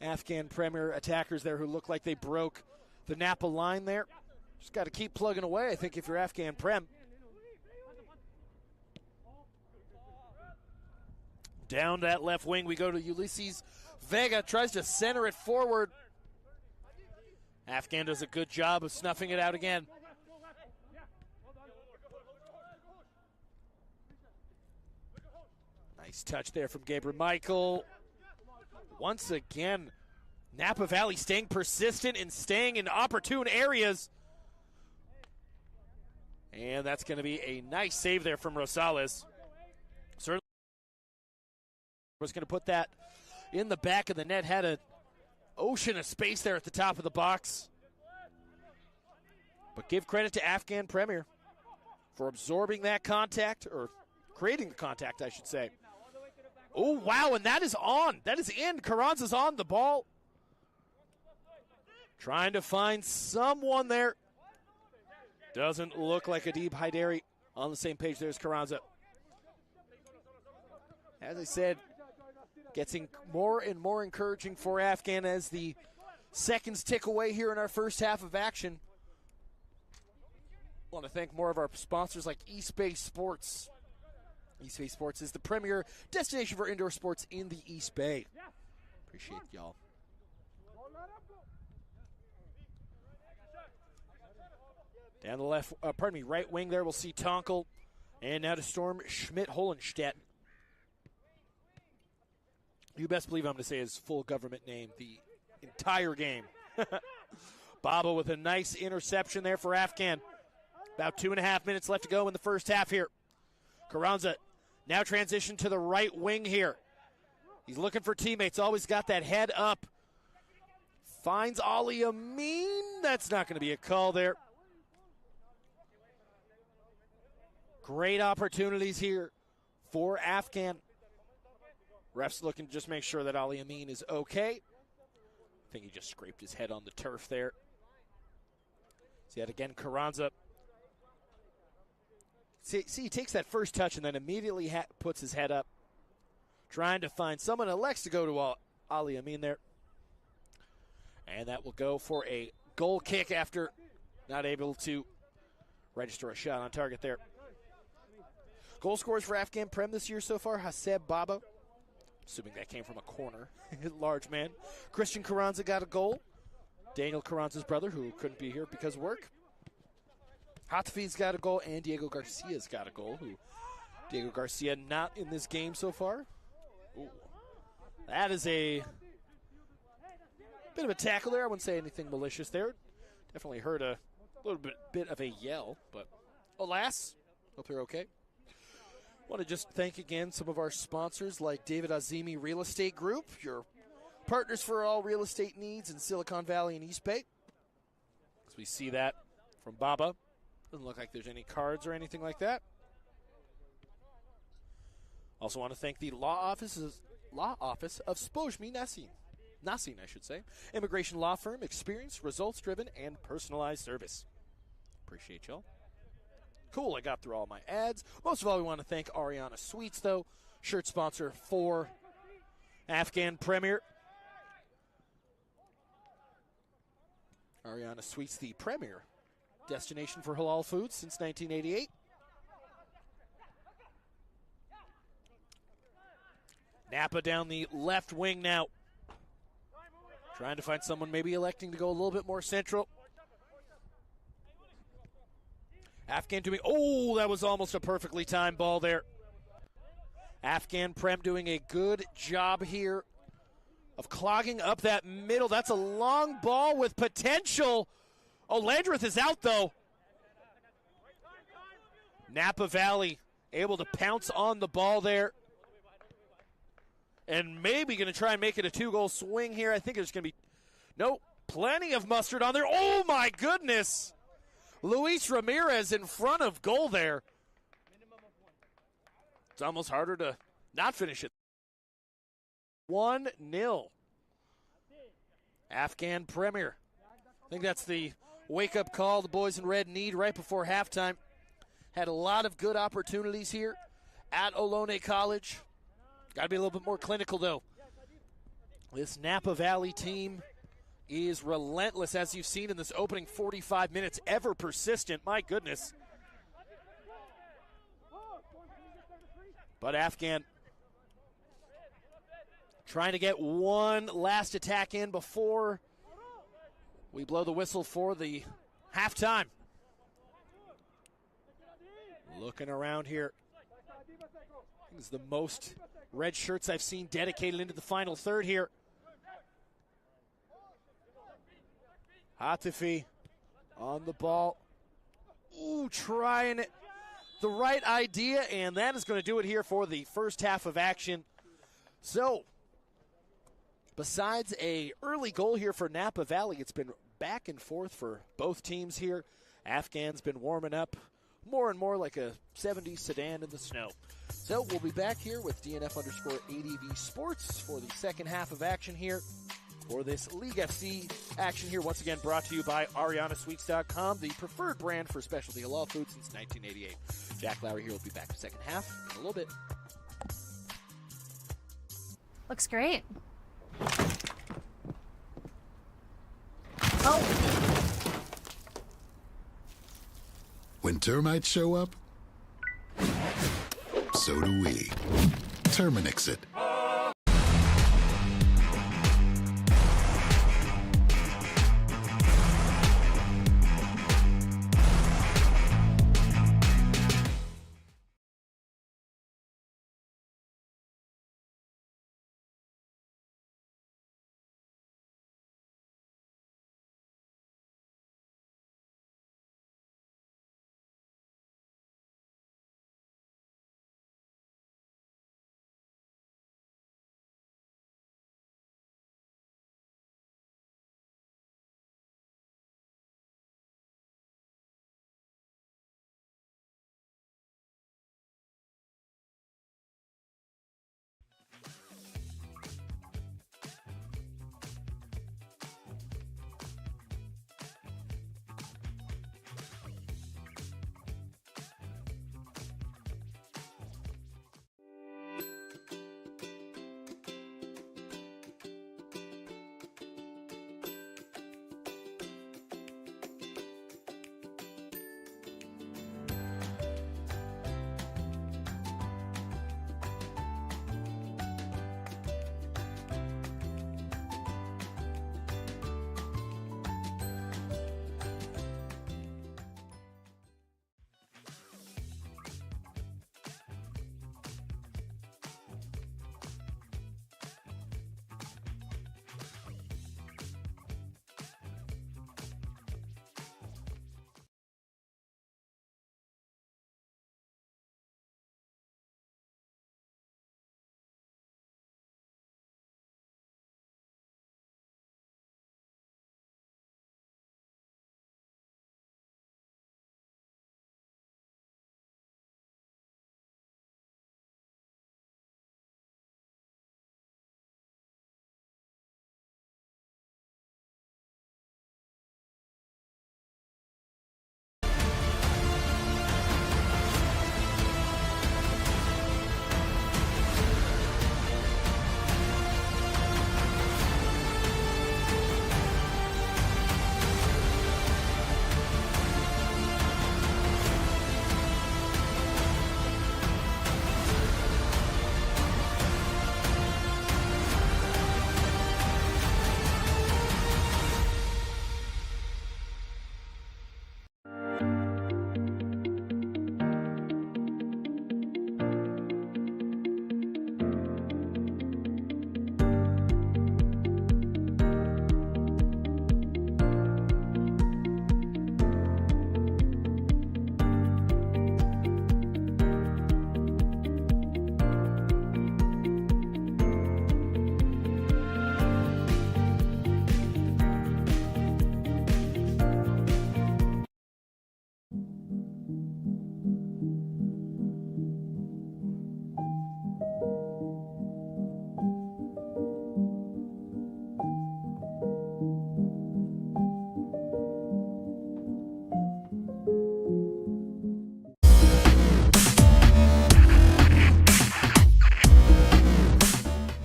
AFGHAN Premier attackers there who looked like they broke the Napa line there. Just got to keep plugging away, I think, if you're AFGHAN Prem. Down that left wing, we go to Ulysses Vega. Tries to center it forward. AFGHAN does a good job of snuffing it out again. Nice touch there from Gabriel Michael. Once again, Napa Valley staying persistent and staying in opportune areas. And that's going to be a nice save there from Rosales. Certainly was going to put that in the back of the net. Had an ocean of space there at the top of the box. But give credit to AFGHAN Premier for absorbing that contact, or creating the contact, I should say. Oh, wow, and that is on. That is in. Carranza's on the ball. Trying to find someone there. Doesn't look like Adib Haidari on the same page there as Carranza. As I said, getting more and more encouraging for AFGHAN as the seconds tick away here in our first half of action. I want to thank more of our sponsors like East Bay Sports. East Bay Sports is the premier destination for indoor sports in the East Bay. Appreciate y'all. Down the right wing there, we'll see Tonkel. And now to storm Schmidt-Holenstedt. You best believe I'm going to say his full government name the entire game. Baba with a nice interception there for Afghan. About 2.5 minutes left to go in the first half here. Carranza now transition to the right wing here. He's looking for teammates, always got that head up. Finds Ali Amin. That's not going to be a call there. Great opportunities here for Afghan. Refs looking to just make sure that Ali Amin is okay. I think he just scraped his head on the turf there. See, yet again, Carranza. See, he takes that first touch and then immediately puts his head up, trying to find someone. Elects to go to Ali Amin there. And that will go for a goal kick after not able to register a shot on target there. Goal scorers for Afghan Prem this year so far, Haseb Baba, assuming that came from a corner, large man. Christian Carranza got a goal. Daniel Carranza's brother, who couldn't be here because of work. Hatafi's got a goal, and Diego Garcia's got a goal. Diego Garcia not in this game so far. Ooh. That is a bit of a tackle there. I wouldn't say anything malicious there. Definitely heard a little bit of a yell, but alas, hope they're okay. Want to just thank again some of our sponsors like David Azimi Real Estate Group, your partners for all real estate needs in Silicon Valley and East Bay. As we see that from Baba. Doesn't look like there's any cards or anything like that. Also want to thank the law office of Spojmi Nasin, I should say. Immigration law firm, experienced, results-driven, and personalized service. Appreciate y'all. Cool, I got through all my ads. Most of all, we want to thank Ariana Sweets, though, shirt sponsor for Afghan Premier. Ariana Sweets, the premier destination for halal foods since 1988. Napa down the left wing now. Trying to find someone maybe electing to go a little bit more central. Afghan doing, oh, that was almost a perfectly timed ball there. Afghan Prem doing a good job here of clogging up that middle. That's a long ball with potential. Oh, Landreth is out, though. Napa Valley able to pounce on the ball there. And maybe going to try and make it a 2-goal swing here. I think there's going to be, nope, plenty of mustard on there. Oh, my goodness. Luis Ramirez in front of goal there. It's almost harder to not finish it. 1-0. Afghan Premier. I think that's the wake-up call the boys in red need right before halftime. Had a lot of good opportunities here at Ohlone College. Got to be a little bit more clinical, though. This Napa Valley team is relentless, as you've seen in this opening 45 minutes, ever persistent. My goodness. But Afghan trying to get one last attack in before we blow the whistle for the halftime. Looking around here. This is the most red shirts I've seen dedicated into the final third here. Hatafi on the ball. Ooh, trying the right idea, and that is going to do it here for the first half of action. So, besides a early goal here for Napa Valley, it's been back and forth for both teams here. Afghan's been warming up more and more like a 70s sedan in the snow. So we'll be back here with DNF_ADV Sports for the second half of action here for this League FC action here. Once again, brought to you by ArianaSweets.com, the preferred brand for specialty halal food since 1988. Jack Lowry here will be back for the second half in a little bit. Looks great. Oh. When termites show up, so do we. Terminix it.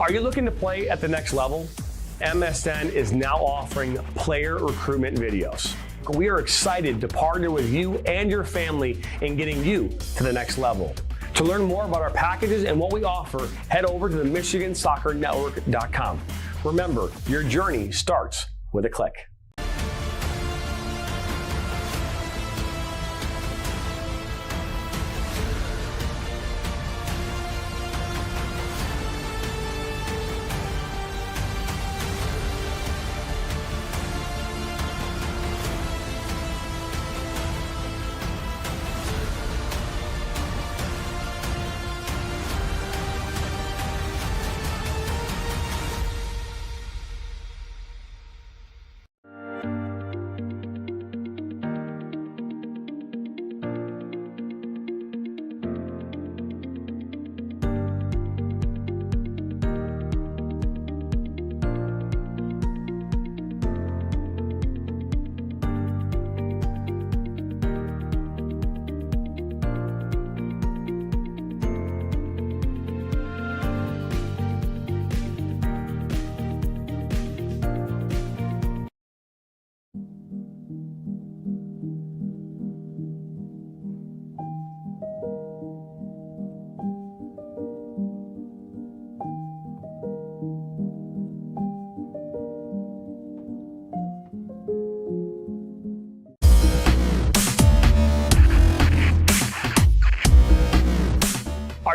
Are you looking to play at the next level? MSN is now offering player recruitment videos. We are excited to partner with you and your family in getting you to the next level. To learn more about our packages and what we offer, head over to the MichiganSoccerNetwork.com. Remember, your journey starts with a click.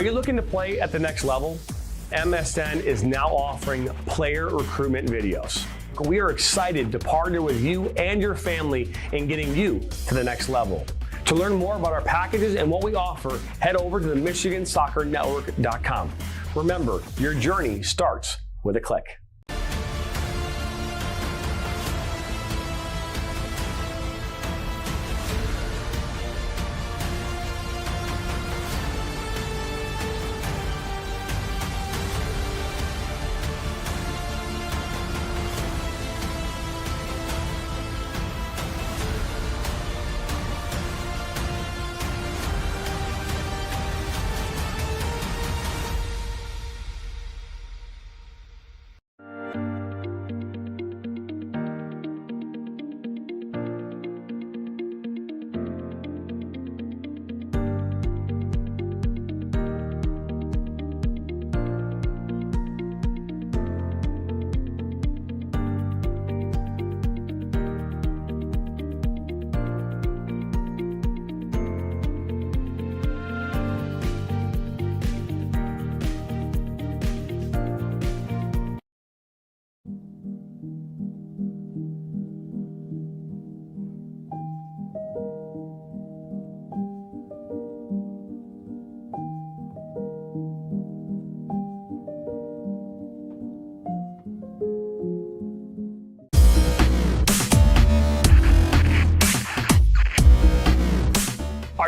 Are you looking to play at the next level? MSN is now offering player recruitment videos. We are excited to partner with you and your family in getting you to the next level. To learn more about our packages and what we offer, head over to the MichiganSoccerNetwork.com. Remember, your journey starts with a click.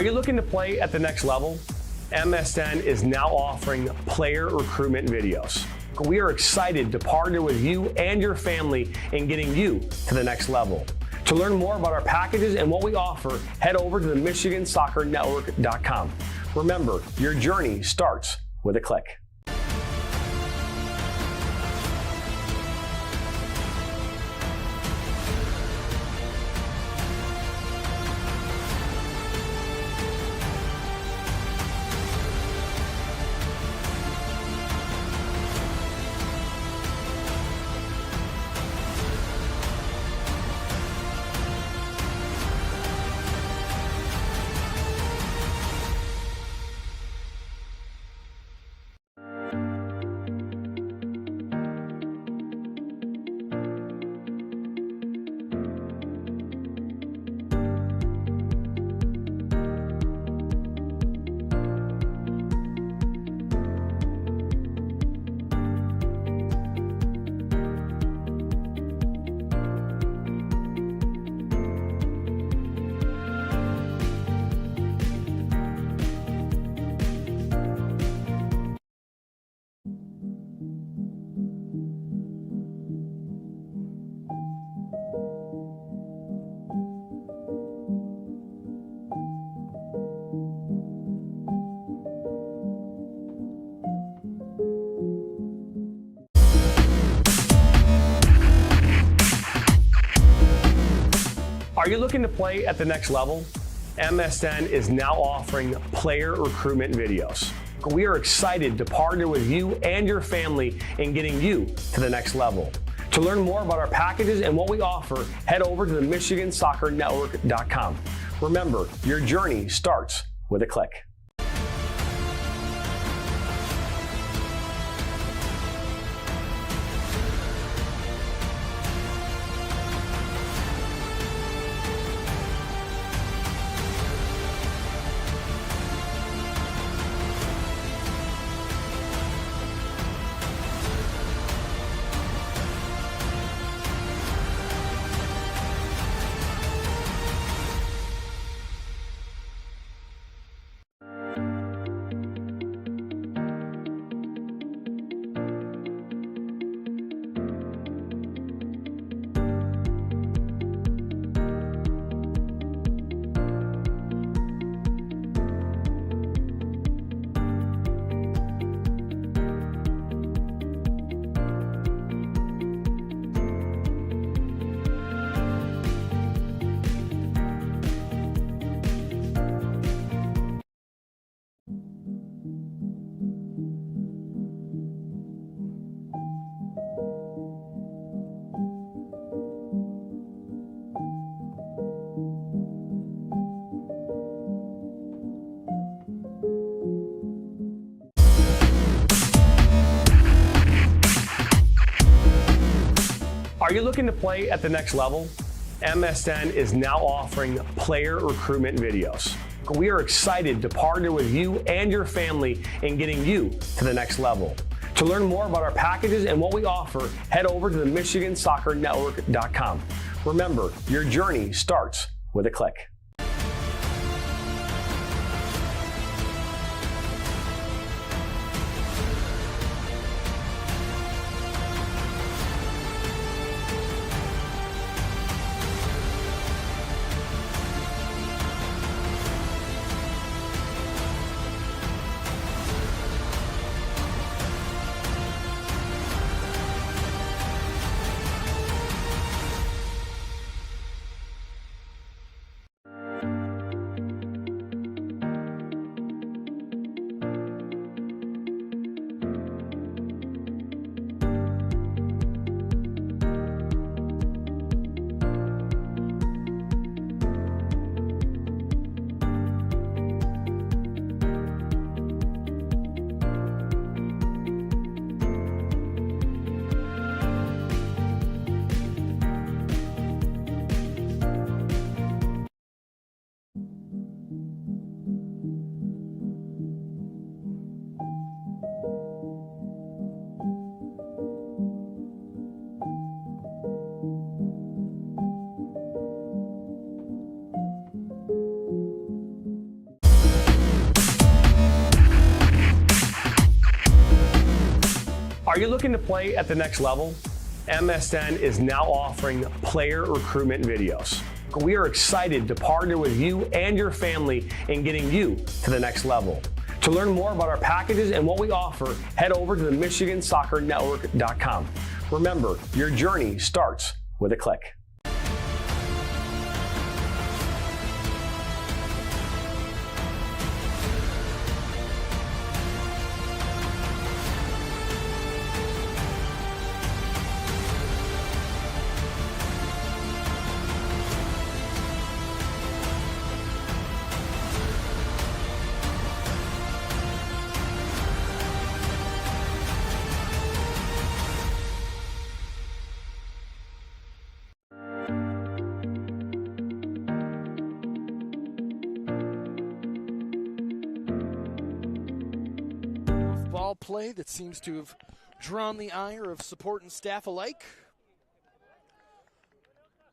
Are you looking to play at the next level? MSN is now offering player recruitment videos. We are excited to partner with you and your family in getting you to the next level. To learn more about our packages and what we offer, head over to the MichiganSoccerNetwork.com. Remember, your journey starts with a click. you looking to play at the next level? MSN is now offering player recruitment videos. We are excited to partner with you and your family in getting you to the next level. To learn more about our packages and what we offer, head over to the MichiganSoccerNetwork.com. Remember, your journey starts with a click. Are you looking to play at the next level? MSN is now offering player recruitment videos. We are excited to partner with you and your family in getting you to the next level. To learn more about our packages and what we offer, head over to the MichiganSoccerNetwork.com. Remember, your journey starts with a click. Are you looking to play at the next level? MSN is now offering player recruitment videos. We are excited to partner with you and your family in getting you to the next level. To learn more about our packages and what we offer, head over to the MichiganSoccerNetwork.com. Remember, your journey starts with a click. Ball play that seems to have drawn the ire of support and staff alike.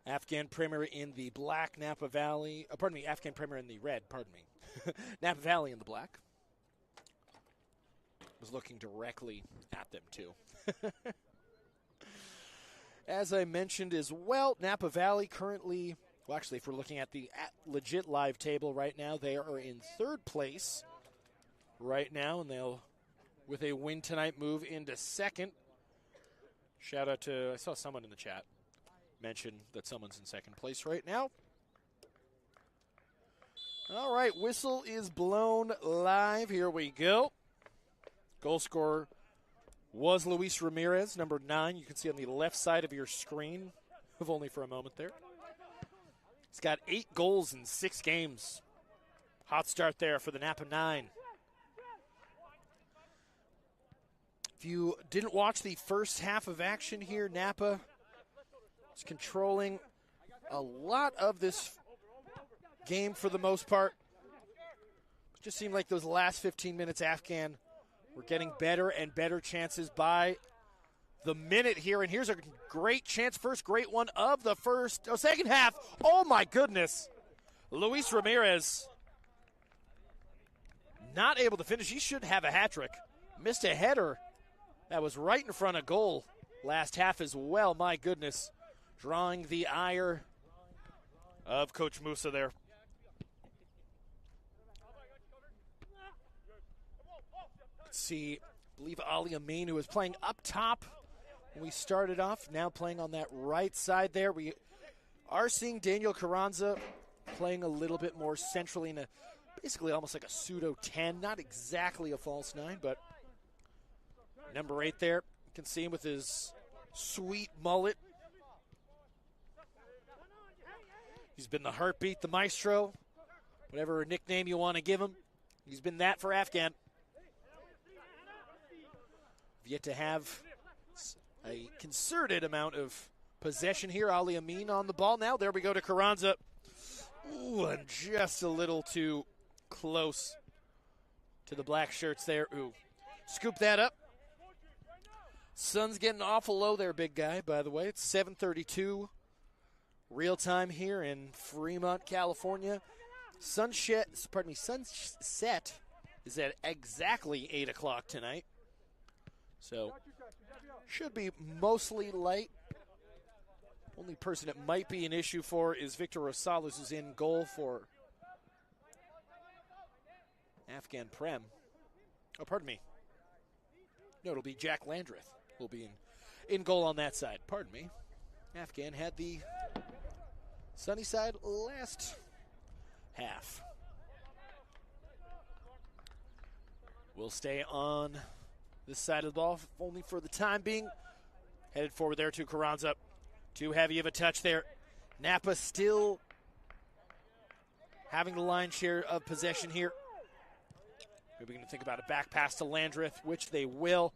Afghan Premier in the black, Napa Valley. Afghan Premier in the red, Napa Valley in the black. Was looking directly at them, too. As I mentioned as well, Napa Valley currently, well, actually, if we're looking at the legit live table right now, they are in third place right now, and they'll, with a win tonight, move into second. Shout out to, I saw someone in the chat mention that someone's in second place right now. All right, whistle is blown live. Here we go. Goal scorer was Luis Ramirez, number 9. You can see on the left side of your screen, if only for a moment there. He's got 8 goals in 6 games. Hot start there for the Napa 9. If you didn't watch the first half of action here, Napa is controlling a lot of this game for the most part. It just seemed like those last 15 minutes, Afghan were getting better and better chances by the minute here. And here's a great chance, first great one of the second half. Oh my goodness. Luis Ramirez not able to finish. He should have a hat trick. Missed a header that was right in front of goal last half as well. My goodness. Drawing the ire of Coach Musa there. Let's see, I believe Ali Amin, who was playing up top when we started off, now playing on that right side there. We are seeing Daniel Carranza playing a little bit more centrally in basically almost like a pseudo 10, not exactly a false 9, but number 8 there. You can see him with his sweet mullet. He's been the heartbeat, the maestro, whatever nickname you want to give him. He's been that for Afghan. Yet to have a concerted amount of possession here. Ali Amin on the ball now. There we go to Carranza. Ooh, and just a little too close to the black shirts there. Ooh, scoop that up. Sun's getting awful low there, big guy, by the way. It's 7:32 real time here in Fremont, California. Sunset is at exactly 8 o'clock tonight. So, should be mostly light. Only person it might be an issue for is Victor Rosales, who's in goal for Afghan Prem. Oh, pardon me. No, it'll be Jack Landreth will be in goal on that side. Pardon me. Afghan had the sunny side last half. We'll stay on this side of the ball only for the time being. Headed forward there to Carranza. Too heavy of a touch there. Napa still having the lion's share of possession here. Maybe going to think about a back pass to Landreth, which they will.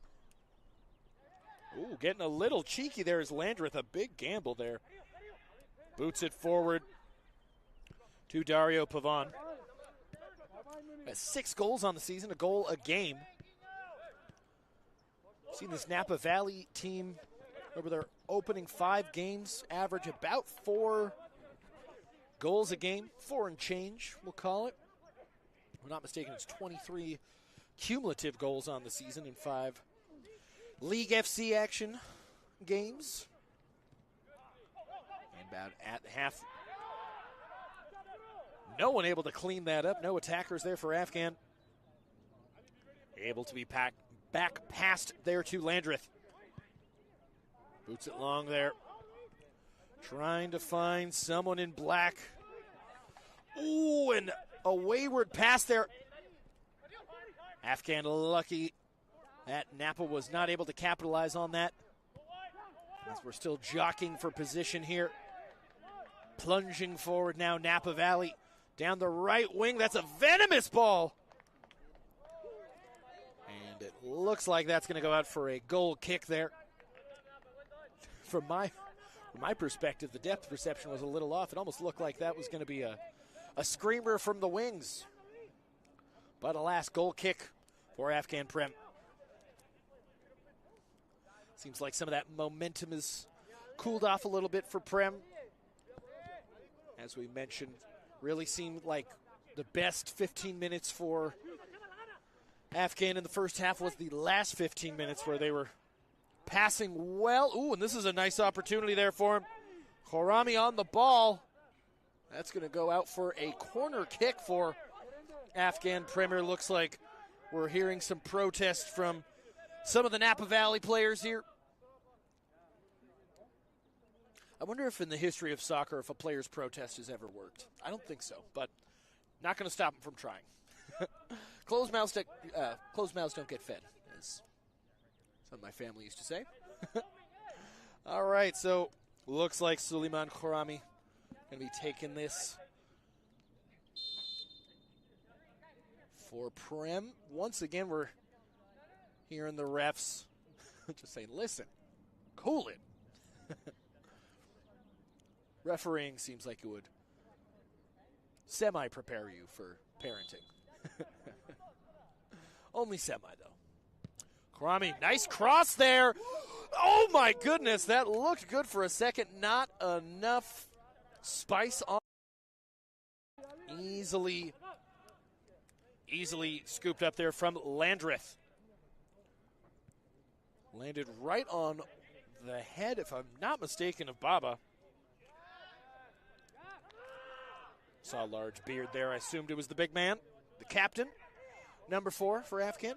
Ooh, getting a little cheeky there is Landreth. A big gamble there. Boots it forward to Dario Pavan. Has 6 goals on the season, a goal a game. Seen this Napa Valley team over their opening 5 games average about 4 goals a game, 4 and change, we'll call it. If I'm not mistaken, it's 23 cumulative goals on the season in 5 League FC action games. And about at half, no one able to clean that up. No attackers there for Afghan. Able to be back past there to Landreth. Boots it long there. Trying to find someone in black. Ooh, and a wayward pass there. Afghan lucky that Napa was not able to capitalize on that. As we're still jockeying for position here. Plunging forward now, Napa Valley. Down the right wing, that's a venomous ball. And it looks like that's going to go out for a goal kick there. From my perspective, the depth perception was a little off. It almost looked like that was going to be a screamer from the wings. But a last goal kick for Afghan Prem. Seems like some of that momentum has cooled off a little bit for Prem. As we mentioned, really seemed like the best 15 minutes for Afghan in the first half was the last 15 minutes where they were passing well. Ooh, and this is a nice opportunity there for him. Khorami on the ball. That's going to go out for a corner kick for Afghan Premier. Looks like we're hearing some protests from some of the Napa Valley players here. I wonder if in the history of soccer if a player's protest has ever worked. I don't think so, but Not going to stop him from trying. Closed mouths don't get fed, as some of my family used to say. All right, so looks like Suleiman Khorami going to be taking this for Prem. Once again, we're hearing the refs just saying, listen, cool it. Refereeing seems like it would semi-prepare you for parenting. Only semi, though. Khorami, nice cross there. Oh, my goodness, that looked good for a second. Not enough spice on. Easily scooped up there from Landreth. Landed right on the head, if I'm not mistaken, of Baba. Saw a large beard there. I assumed it was the big man, the captain, number 4 for Afghan.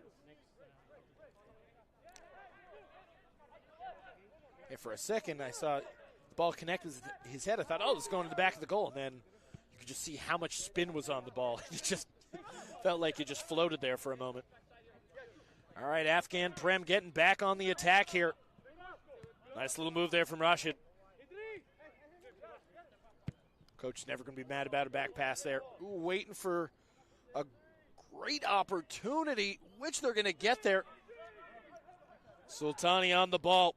And for a second, I saw the ball connect with his head. I thought, oh, it's going to the back of the goal. And then you could just see how much spin was on the ball. It just felt like it just floated there for a moment. All right, Afghan Prem getting back on the attack here. Nice little move there from Rashid. Coach is never going to be mad about a back pass there. Ooh, waiting for a great opportunity, which they're going to get there. Sultani on the ball.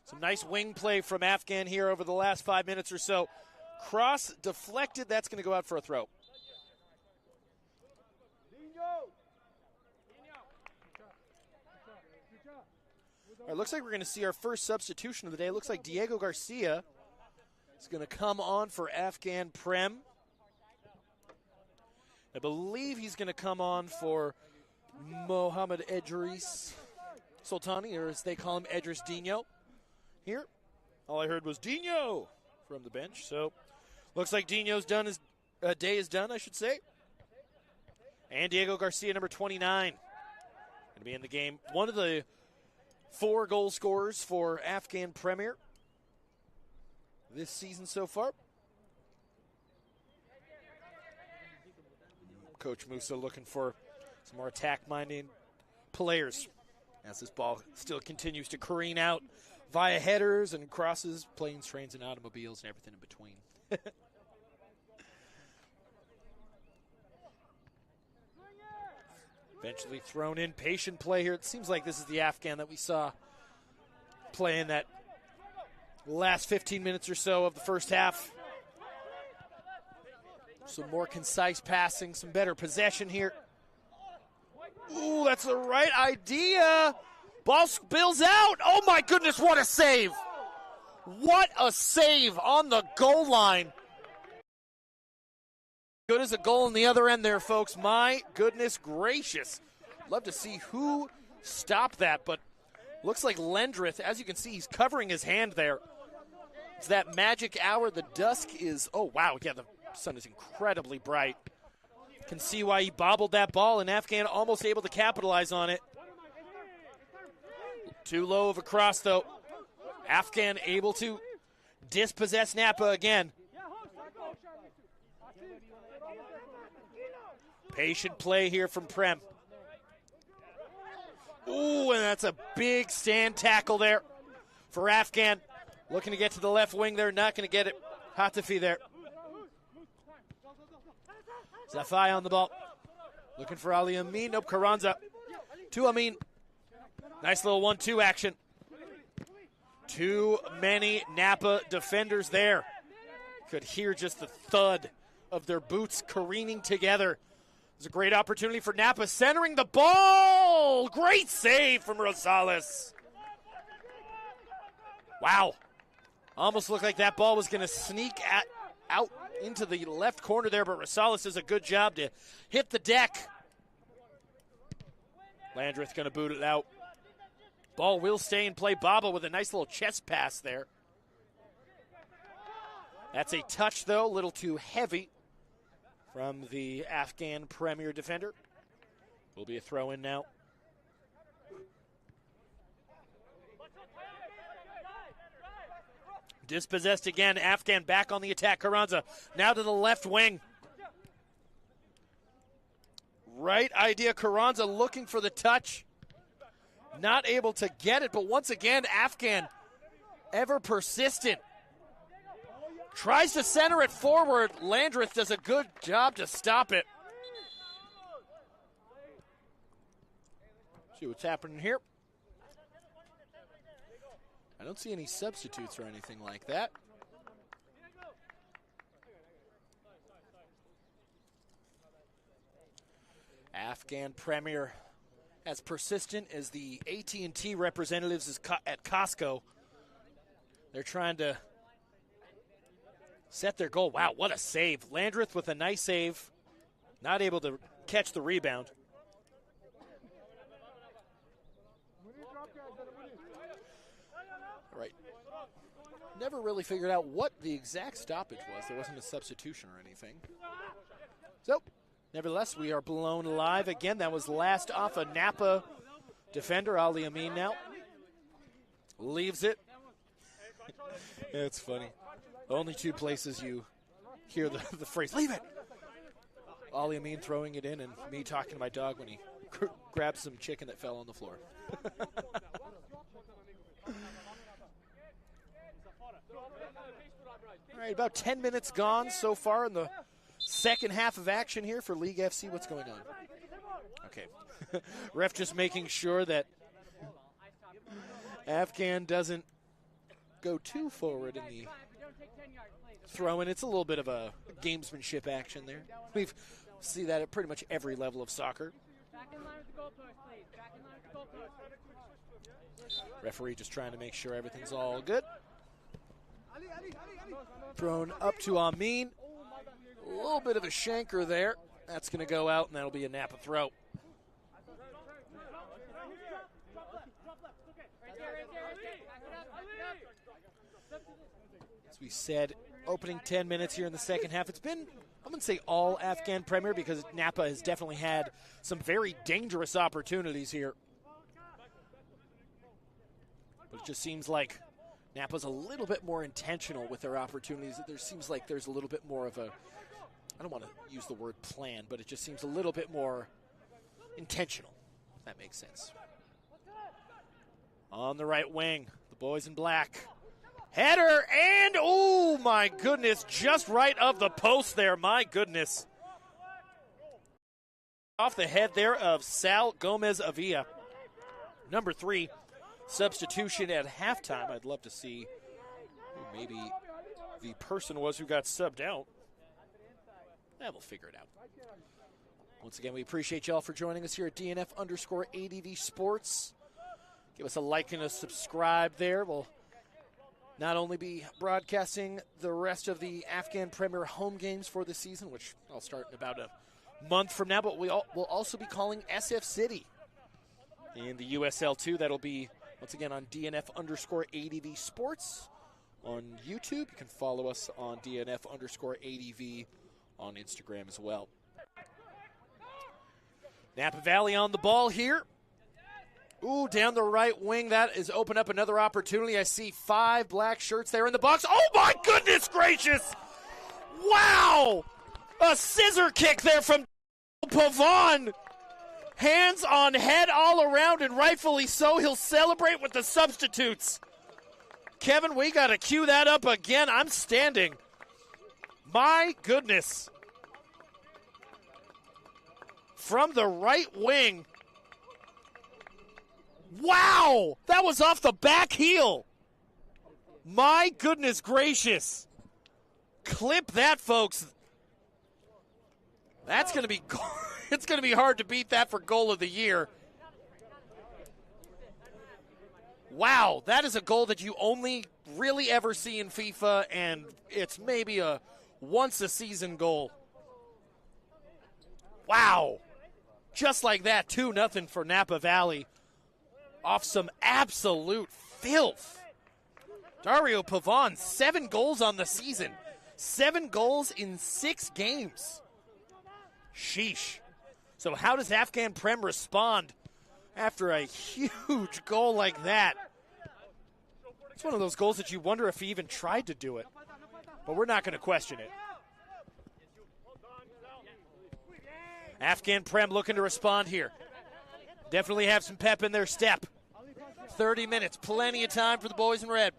Some nice wing play from Afghan here over the last 5 minutes or so. Cross deflected. That's going to go out for a throw. All right, looks like we're going to see our first substitution of the day. It looks like Diego Garcia is going to come on for Afghan Prem. I believe he's going to come on for Mohamed Edris Sultani, or as they call him, Edris Dino. Here, all I heard was Dino from the bench. So, looks like Dino's done. His day is done, I should say. And Diego Garcia, number 29, going to be in the game. One of the 4 goal scorers for Afghan Premier this season so far. Coach Musa looking for some more attack-minded players as this ball still continues to careen out via headers and crosses, planes, trains, and automobiles, and everything in between. Eventually thrown in. Patient play here. It seems like this is the Afghan that we saw playing that last 15 minutes or so of the first half. Some more concise passing, some better possession here. Ooh, that's the right idea. Ball spills out. Oh, my goodness, what a save. What a save on the goal line. Good as a goal on the other end there, folks. My goodness gracious. Love to see who stopped that, but looks like Lendrith, as you can see, he's covering his hand there. It's that magic hour. The dusk is, oh, wow. Yeah, the sun is incredibly bright. Can see why he bobbled that ball, and Afghan almost able to capitalize on it. Too low of a cross, though. Afghan able to dispossess Napa again. Patient play here from Prem. Ooh, and that's a big stand tackle there for Afghan. Looking to get to the left wing there, not going to get it. Hatafi there. Zafai on the ball. Looking for Ali Amin. Nope, Carranza to Amin. Nice little 1-2 action. Too many Napa defenders there. Could hear just the thud of their boots careening together. It's a great opportunity for Napa, centering the ball. Great save from Rosales. Wow. Almost looked like that ball was going to sneak out into the left corner there, but Rosales does a good job to hit the deck. Landreth going to boot it out. Ball will stay in play. Baba with a nice little chest pass there. That's a touch, though, a little too heavy from the Afghan Premier defender. Will be a throw in now. Dispossessed again. Afghan back on the attack. Carranza now to the left wing. Right idea. Carranza looking for the touch. Not able to get it, but once again, Afghan ever persistent. Tries to center it forward. Landreth does a good job to stop it. See what's happening here. I don't see any substitutes or anything like that. Afghan Premier as persistent as the AT&T representatives at Costco. They're trying to set their goal. Wow, what a save. Landreth with a nice save. Not able to catch the rebound. All right. Never really figured out what the exact stoppage was. There wasn't a substitution or anything. So, nevertheless, we are blown live again. That was last off a Napa defender. Ali Amin now leaves it. Yeah, it's funny. Only two places you hear the phrase, leave it. Ali Amin throwing it in and me talking to my dog when he grabbed some chicken that fell on the floor. All right, about 10 minutes gone so far in the second half of action here for League FC. What's going on? Okay. Ref just making sure that Afghan doesn't go too forward in the throw-in. It's a little bit of a gamesmanship action there. We see that at pretty much every level of soccer. Referee just trying to make sure everything's all good. Thrown up to Amin. A little bit of a shanker there. That's going to go out, and that'll be a Napa throw. As we said, opening 10 minutes here in the second half. It's been, I'm going to say, all Afghan Premier because Napa has definitely had some very dangerous opportunities here. But it just seems like Napa's a little bit more intentional with their opportunities. There seems like there's a little bit more of a, I don't want to use the word plan, but it just seems a little bit more intentional, if that makes sense. On the right wing, the boys in black. Header, and oh my goodness, just right of the post there, my goodness. Off the head there of Sal Gomez Avila. Number 3, substitution at halftime. I'd love to see who maybe the person was who got subbed out. We'll figure it out. Once again, we appreciate y'all for joining us here at DNF_ADV Sports. Give us a like and a subscribe there. We'll not only be broadcasting the rest of the Afghan Premier home games for the season, which I'll start in about a month from now, but we'll also be calling SF City in the USL2. That'll be, once again, on DNF_ADV Sports on YouTube. You can follow us on DNF_ADV on Instagram as well. Napa Valley on the ball here. Ooh, down the right wing. That is open up another opportunity. I see 5 black shirts there in the box. Oh, my goodness gracious. Wow. A scissor kick there from Pavon. Hands on head all around, and rightfully so. He'll celebrate with the substitutes. Kevin, we got to cue that up again. I'm standing. My goodness. From the right wing. Wow! That was off the back heel. My goodness gracious. Clip that, folks. That's going to be it's going to be hard to beat that for goal of the year. Wow, that is a goal that you only really ever see in FIFA, and it's maybe a once-a-season goal. Wow. Just like that, 2-0 for Napa Valley. Off some absolute filth. Dario Pavon, 7 goals on the season. 7 goals in 6 games. Sheesh. So how does Afghan Prem respond after a huge goal like that? It's one of those goals that you wonder if he even tried to do it. But we're not going to question it. Afghan Prem looking to respond here. Definitely have some pep in their step. 30 minutes, plenty of time for the boys in red.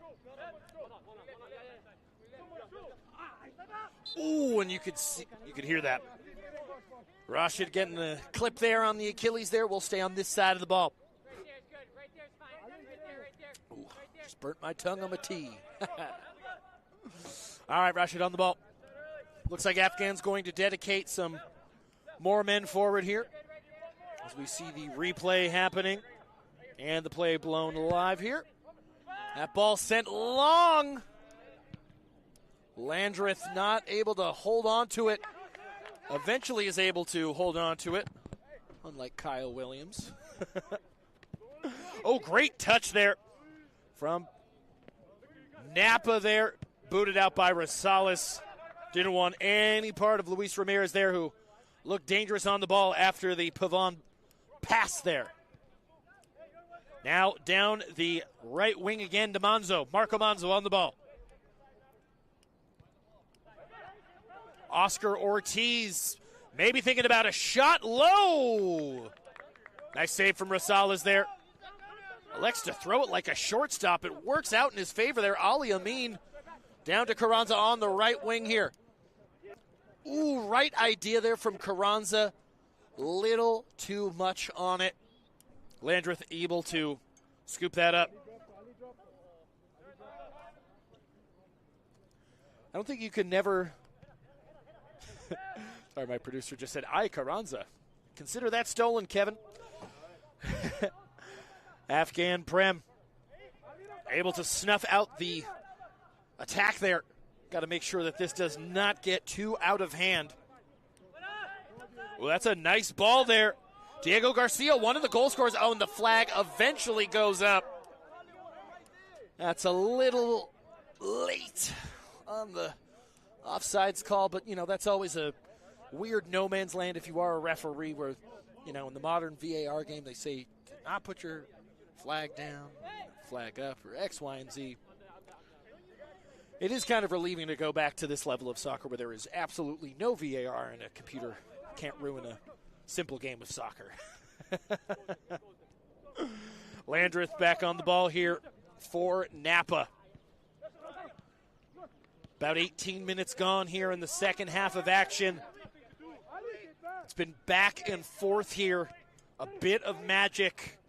Ooh, and you could hear that. Rashid getting a clip there on the Achilles there. We'll stay on this side of the ball. Ooh, just burnt my tongue on my tee. All right, Rashid on the ball. Looks like Afghan's going to dedicate some more men forward here as we see the replay happening and the play blown live here. That ball sent long. Landreth not able to hold on to it. Eventually is able to hold on to it, unlike Kyle Williams. Oh, great touch there from Napa there. Booted out by Rosales. Didn't want any part of Luis Ramirez there, who looked dangerous on the ball after the Pavon pass there. Now down the right wing again to Manzo. Marco Manzo on the ball. Oscar Ortiz maybe thinking about a shot low. Nice save from Rosales there. Elects to throw it like a shortstop. It works out in his favor there. Ali Amin down to Carranza on the right wing here. Ooh, right idea there from Carranza. Little too much on it. Landreth able to scoop that up. I don't think you can never... Sorry, my producer just said, "Ay, Carranza." Consider that stolen, Kevin. Afghan Prem able to snuff out the attack there. Got to make sure that this does not get too out of hand. Well, that's a nice ball there. Diego Garcia, one of the goal scorers. Oh, and the flag eventually goes up. That's a little late on the offsides call, but, you know, that's always a weird no man's land if you are a referee where, you know, in the modern VAR game they say, do not put your flag down, flag up, or X, Y, and Z. It is kind of relieving to go back to this level of soccer where there is absolutely no VAR and a computer can't ruin a simple game of soccer. Landreth back on the ball here for Napa. About 18 minutes gone here in the second half of action. It's been back and forth here. A bit of magic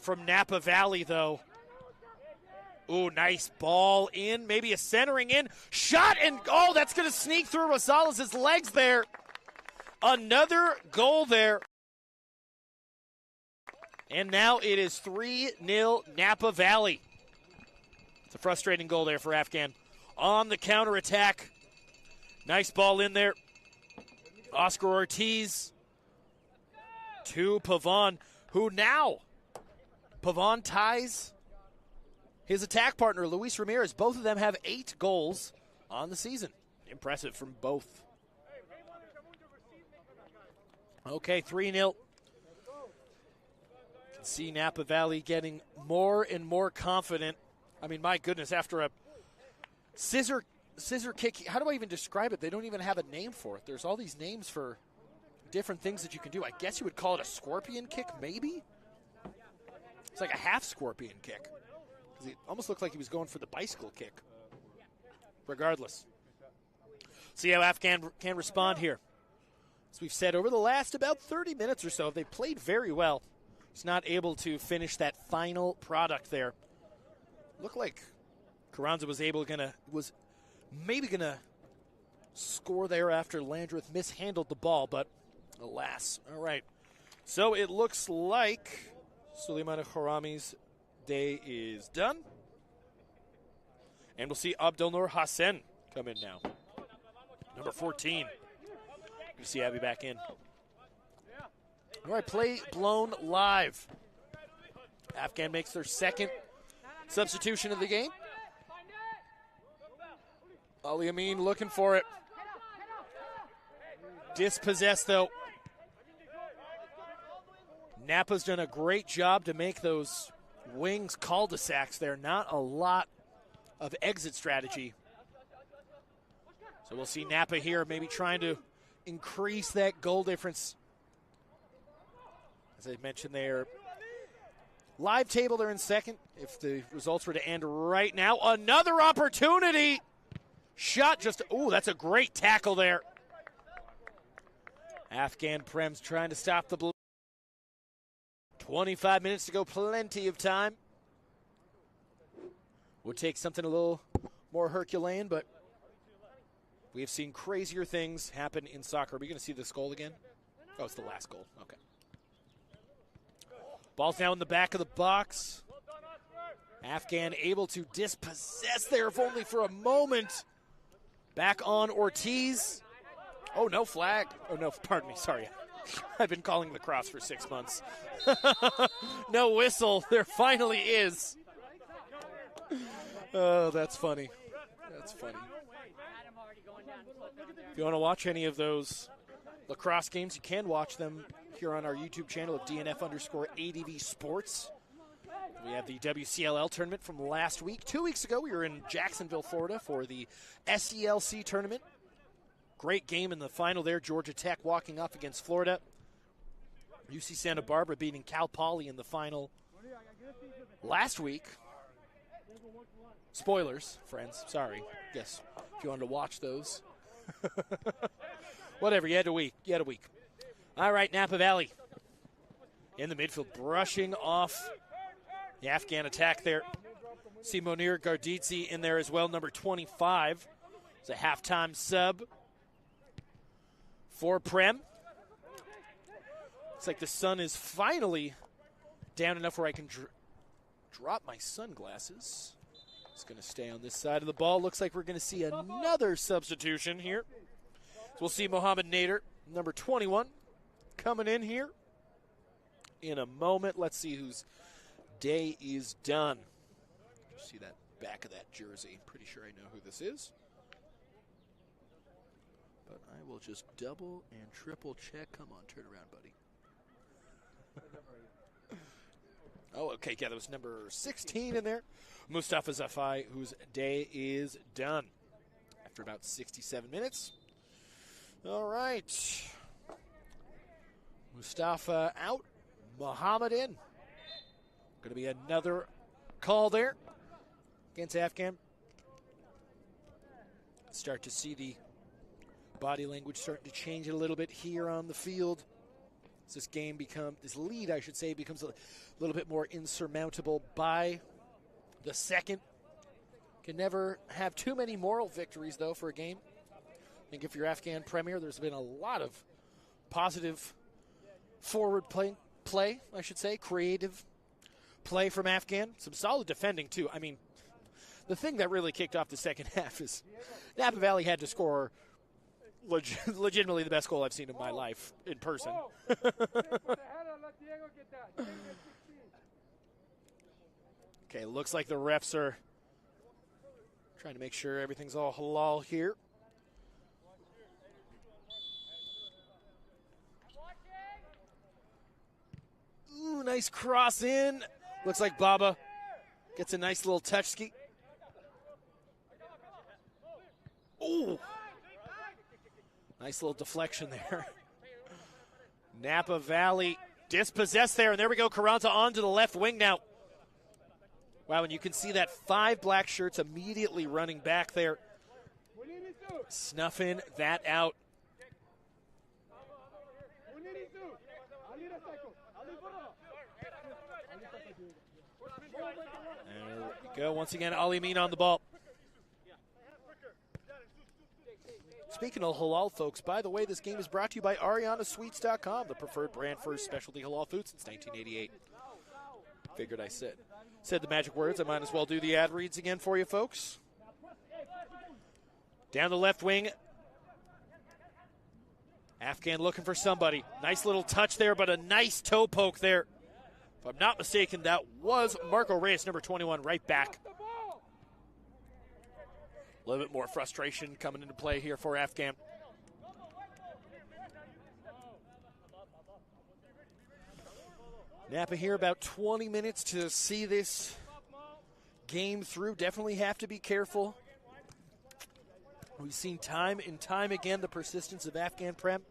from Napa Valley, though. Ooh, nice ball in. Maybe a centering in. Shot, and oh, that's going to sneak through Rosales' legs there. Another goal there. And now it is 3-0 Napa Valley. It's a frustrating goal there for Afghan. On the counterattack. Nice ball in there. Oscar Ortiz to Pavon, who now, Pavon ties his attack partner, Luis Ramirez. Both of them have 8 goals on the season. Impressive from both. Okay, 3-0. Can see Napa Valley getting more and more confident. I mean, my goodness, after a scissor kick, how do I even describe it? They don't even have a name for it. There's all these names for different things that you can do. I guess you would call it a scorpion kick, maybe? It's like a half scorpion kick. It almost looked like he was going for the bicycle kick. Regardless. See how Afghan can respond here. As we've said, over the last about 30 minutes or so, they've played very well. He's not able to finish that final product there. Looked like Carranza was maybe gonna score there after Landreth mishandled the ball, but alas. All right. So it looks like Suleiman Harami's day is done. And we'll see Abdelnour Hassan come in now. Number 14. You see Abby back in. All right, play blown live. Afghan makes their second substitution of the game. Ali Amin looking for it. Dispossessed, though. Napa's done a great job to make those wings cul-de-sacs there. Not a lot of exit strategy. So we'll see Napa here maybe trying to increase that goal difference. As I mentioned there, live table, they're in second. If the results were to end right now, another opportunity. Shot just, that's a great tackle there. Afghan Prem's trying to stop the blue. 25 minutes to go, plenty of time. Would take something a little more Herculean, but we have seen crazier things happen in soccer. Are we going to see this goal again? Oh, it's the last goal. Okay. Ball's now in the back of the box. Afghan able to dispossess there, if only for a moment. Back on Ortiz. Oh, no flag. Oh, no, pardon me, sorry. I've been calling lacrosse for 6 months. No whistle. There finally is. Oh, that's funny. That's funny. If you want to watch any of those lacrosse games, you can watch them here on our YouTube channel of DNF_ADV Sports. We have the WCLL tournament from last week. 2 weeks ago, we were in Jacksonville, Florida for the SELC tournament. Great game in the final there. Georgia Tech walking off against Florida. UC Santa Barbara beating Cal Poly in the final last week. Spoilers, friends. Sorry. Yes, if you wanted to watch those. Whatever, you had a week. All right, Napa Valley in the midfield, brushing off the Afghan attack there. See Monir Gardizzi in there as well, number 25. It's a halftime sub for Prem. Looks like the sun is finally down enough where I can drop my sunglasses. It's going to stay on this side of the ball. Looks like we're going to see another substitution here. So we'll see Mohammed Nader, number 21, coming in here in a moment. Let's see whose day is done. See that back of that jersey. Pretty sure I know who this is. But I will just double and triple check. Come on, turn around, buddy. Oh, okay, yeah, that was number 16 in there. Mustafa Zafai, whose day is done after about 67 minutes. All right. Mustafa out, Muhammad in. Going to be another call there against Afghan. Start to see the body language starting to change a little bit here on the field. As this lead, I should say, becomes a little bit more insurmountable by the second. Can never have too many moral victories, though, for a game. I think if you're Afghan Premier, there's been a lot of positive forward play, I should say, creative play from Afghan. Some solid defending, too. I mean, the thing that really kicked off the second half is Napa Valley had to score legitimately the best goal I've seen in my life in person. Okay, looks like the refs are trying to make sure everything's all halal here. Ooh, nice cross in. Looks like Baba gets a nice little touch ski. Ooh. Nice little deflection there. Napa Valley dispossessed there, and there we go. Carranza on to the left wing now. Wow, and you can see that 5 black shirts immediately running back there, snuffing that out. There we go. Once again, Ali Amin on the ball. Speaking of halal, folks, by the way, this game is brought to you by ArianaSweets.com, the preferred brand for specialty halal food since 1988. Figured I said the magic words. I might as well do the ad reads again for you, folks. Down the left wing. Afghan looking for somebody. Nice little touch there, but a nice toe poke there. If I'm not mistaken, that was Marco Reyes, number 21, right back. A little bit more frustration coming into play here for Afghan. Napa here, about 20 minutes to see this game through. Definitely have to be careful We've seen time and time again the persistence of Afghan Prem.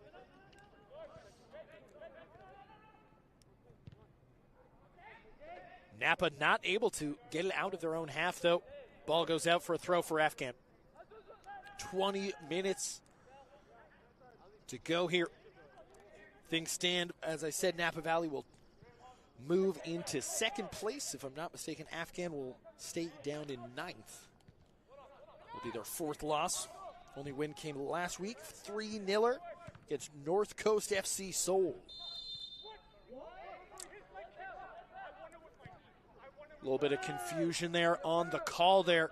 Napa not able to get it out of their own half, though. Ball goes out for a throw for Afghan. 20 minutes to go here. Things stand, as I said, Napa Valley will move into second place. If I'm not mistaken, Afghan will stay down in ninth. Will be their fourth loss. Only win came last week, 3-0 against North Coast FC Seoul. A little bit of confusion there on the call there,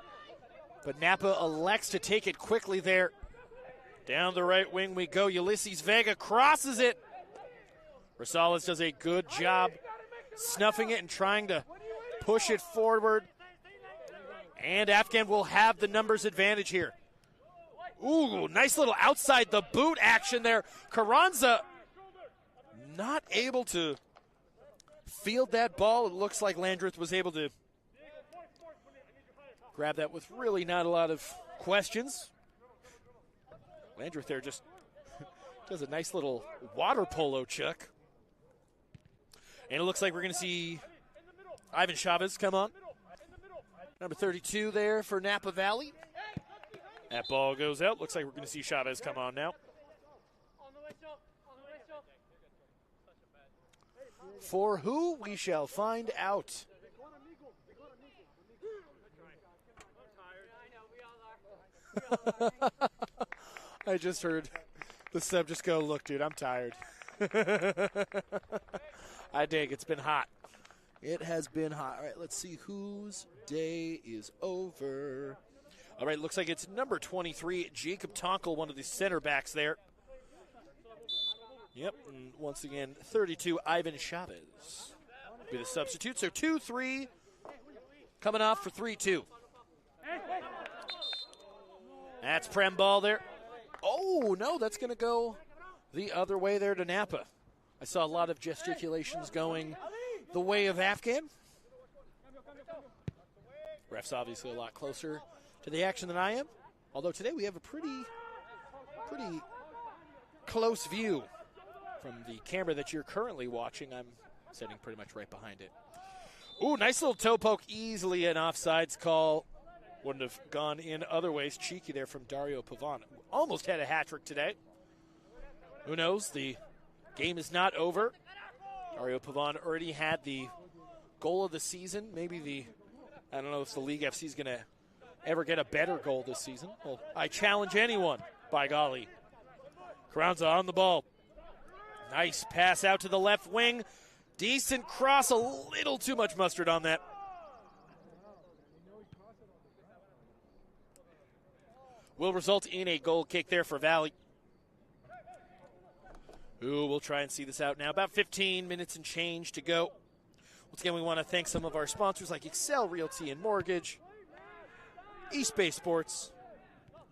but Napa elects to take it quickly there. Down the right wing we go. Ulysses Vega crosses it. Rosales does a good job snuffing it and trying to push it forward. And Afghan will have the numbers advantage here. Ooh, nice little outside the boot action there. Carranza not able to field that ball. It looks like Landreth was able to grab that with really not a lot of questions. Landreth there just does a nice little water polo chuck. And it looks like we're going to see Ivan Chavez come on. Number 32 there for Napa Valley. That ball goes out. Looks like we're going to see Chavez come on now. For who, we shall find out. I just heard the sub just go, look, dude, I'm tired. I dig. It's been hot. It has been hot. All right, let's see whose day is over. All right, looks like it's number 23, Jacob Tonkel, one of the center backs there. Yep, and once again, 32, Ivan Chavez will be the substitute. So 2-3 coming off for 3-2. That's Prem ball there. Oh, no, that's going to go the other way there to Napa. I saw a lot of gesticulations going the way of Afghan. Ref's obviously a lot closer to the action than I am. Although today we have a pretty close view from the camera that you're currently watching. I'm sitting pretty much right behind it. Ooh, nice little toe poke, easily an offsides call. Wouldn't have gone in other ways. Cheeky there from Dario Pavan. Almost had a hat trick today. Who knows? The game is not over. Dario Pavan already had the goal of the season. Maybe I don't know if the League FC is going to ever get a better goal this season. Well, I challenge anyone, by golly. Carranza on the ball. Nice pass out to the left wing. Decent cross, a little too much mustard on that. Will result in a goal kick there for Valley. Ooh, we'll try and see this out now. About 15 minutes and change to go. Once again, we want to thank some of our sponsors like Excel Realty and Mortgage, East Bay Sports,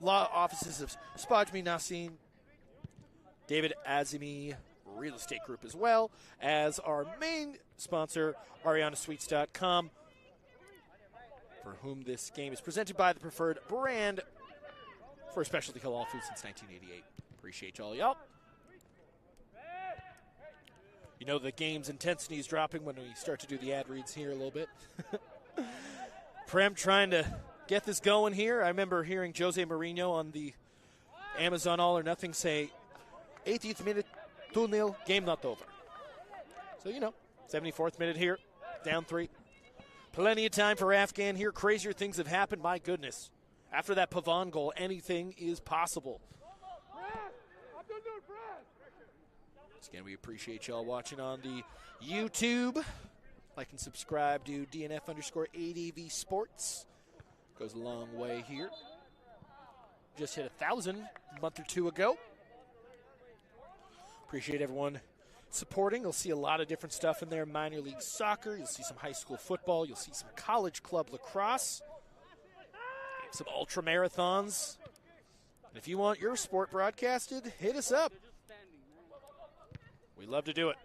law offices of Spajmi Nassim, David Azimi Real Estate Group, as well as our main sponsor, ArianaSuites.com, for whom this game is presented by the preferred brand for specialty halal food since 1988. Appreciate y'all. You know the game's intensity is dropping when we start to do the ad reads here a little bit. Prem trying to get this going here. I remember hearing Jose Mourinho on the Amazon All or Nothing say, 80th minute, 2-0, game not over. So, 74th minute here, down 3. Plenty of time for Afghan here. Crazier things have happened, my goodness. After that Pavan goal, anything is possible. Again, we appreciate y'all watching on the YouTube. Like and subscribe to DNF_ADV Sports. Goes a long way here. Just hit 1,000 a month or two ago. Appreciate everyone supporting. You'll see a lot of different stuff in there. Minor league soccer. You'll see some high school football. You'll see some college club lacrosse. Some ultra marathons. And if you want your sport broadcasted, hit us up. We love to do it.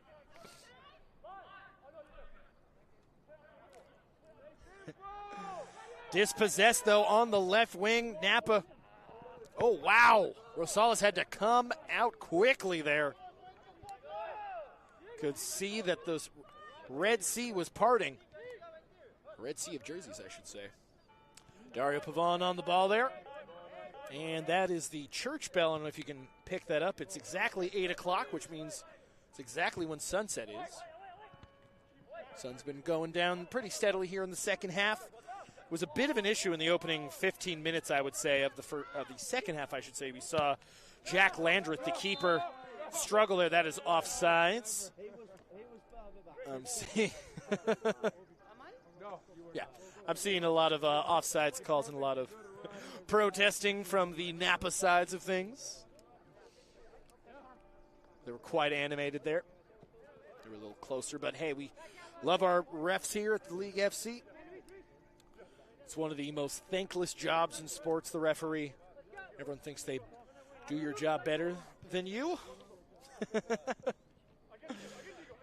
Dispossessed, though, on the left wing. Napa Oh, wow. Rosales had to come out quickly there. Could see that this Red Sea was parting. Red Sea of jerseys, I should say. Dario Pavon on the ball there. And that is the church bell. I don't know if you can pick that up. It's exactly 8 o'clock, which means it's exactly when sunset is. Sun's been going down pretty steadily here in the second half. It was a bit of an issue in the opening 15 minutes, I would say, of the second half, I should say. We saw Jack Landreth, the keeper, struggle there. That is offsides. I'm seeing I'm seeing a lot of offsides calls and a lot of protesting from the Napa sides of things. They were quite animated there. They were a little closer, but hey, we love our refs here at the League FC. It's one of the most thankless jobs in sports, the referee. Everyone thinks they do your job better than you.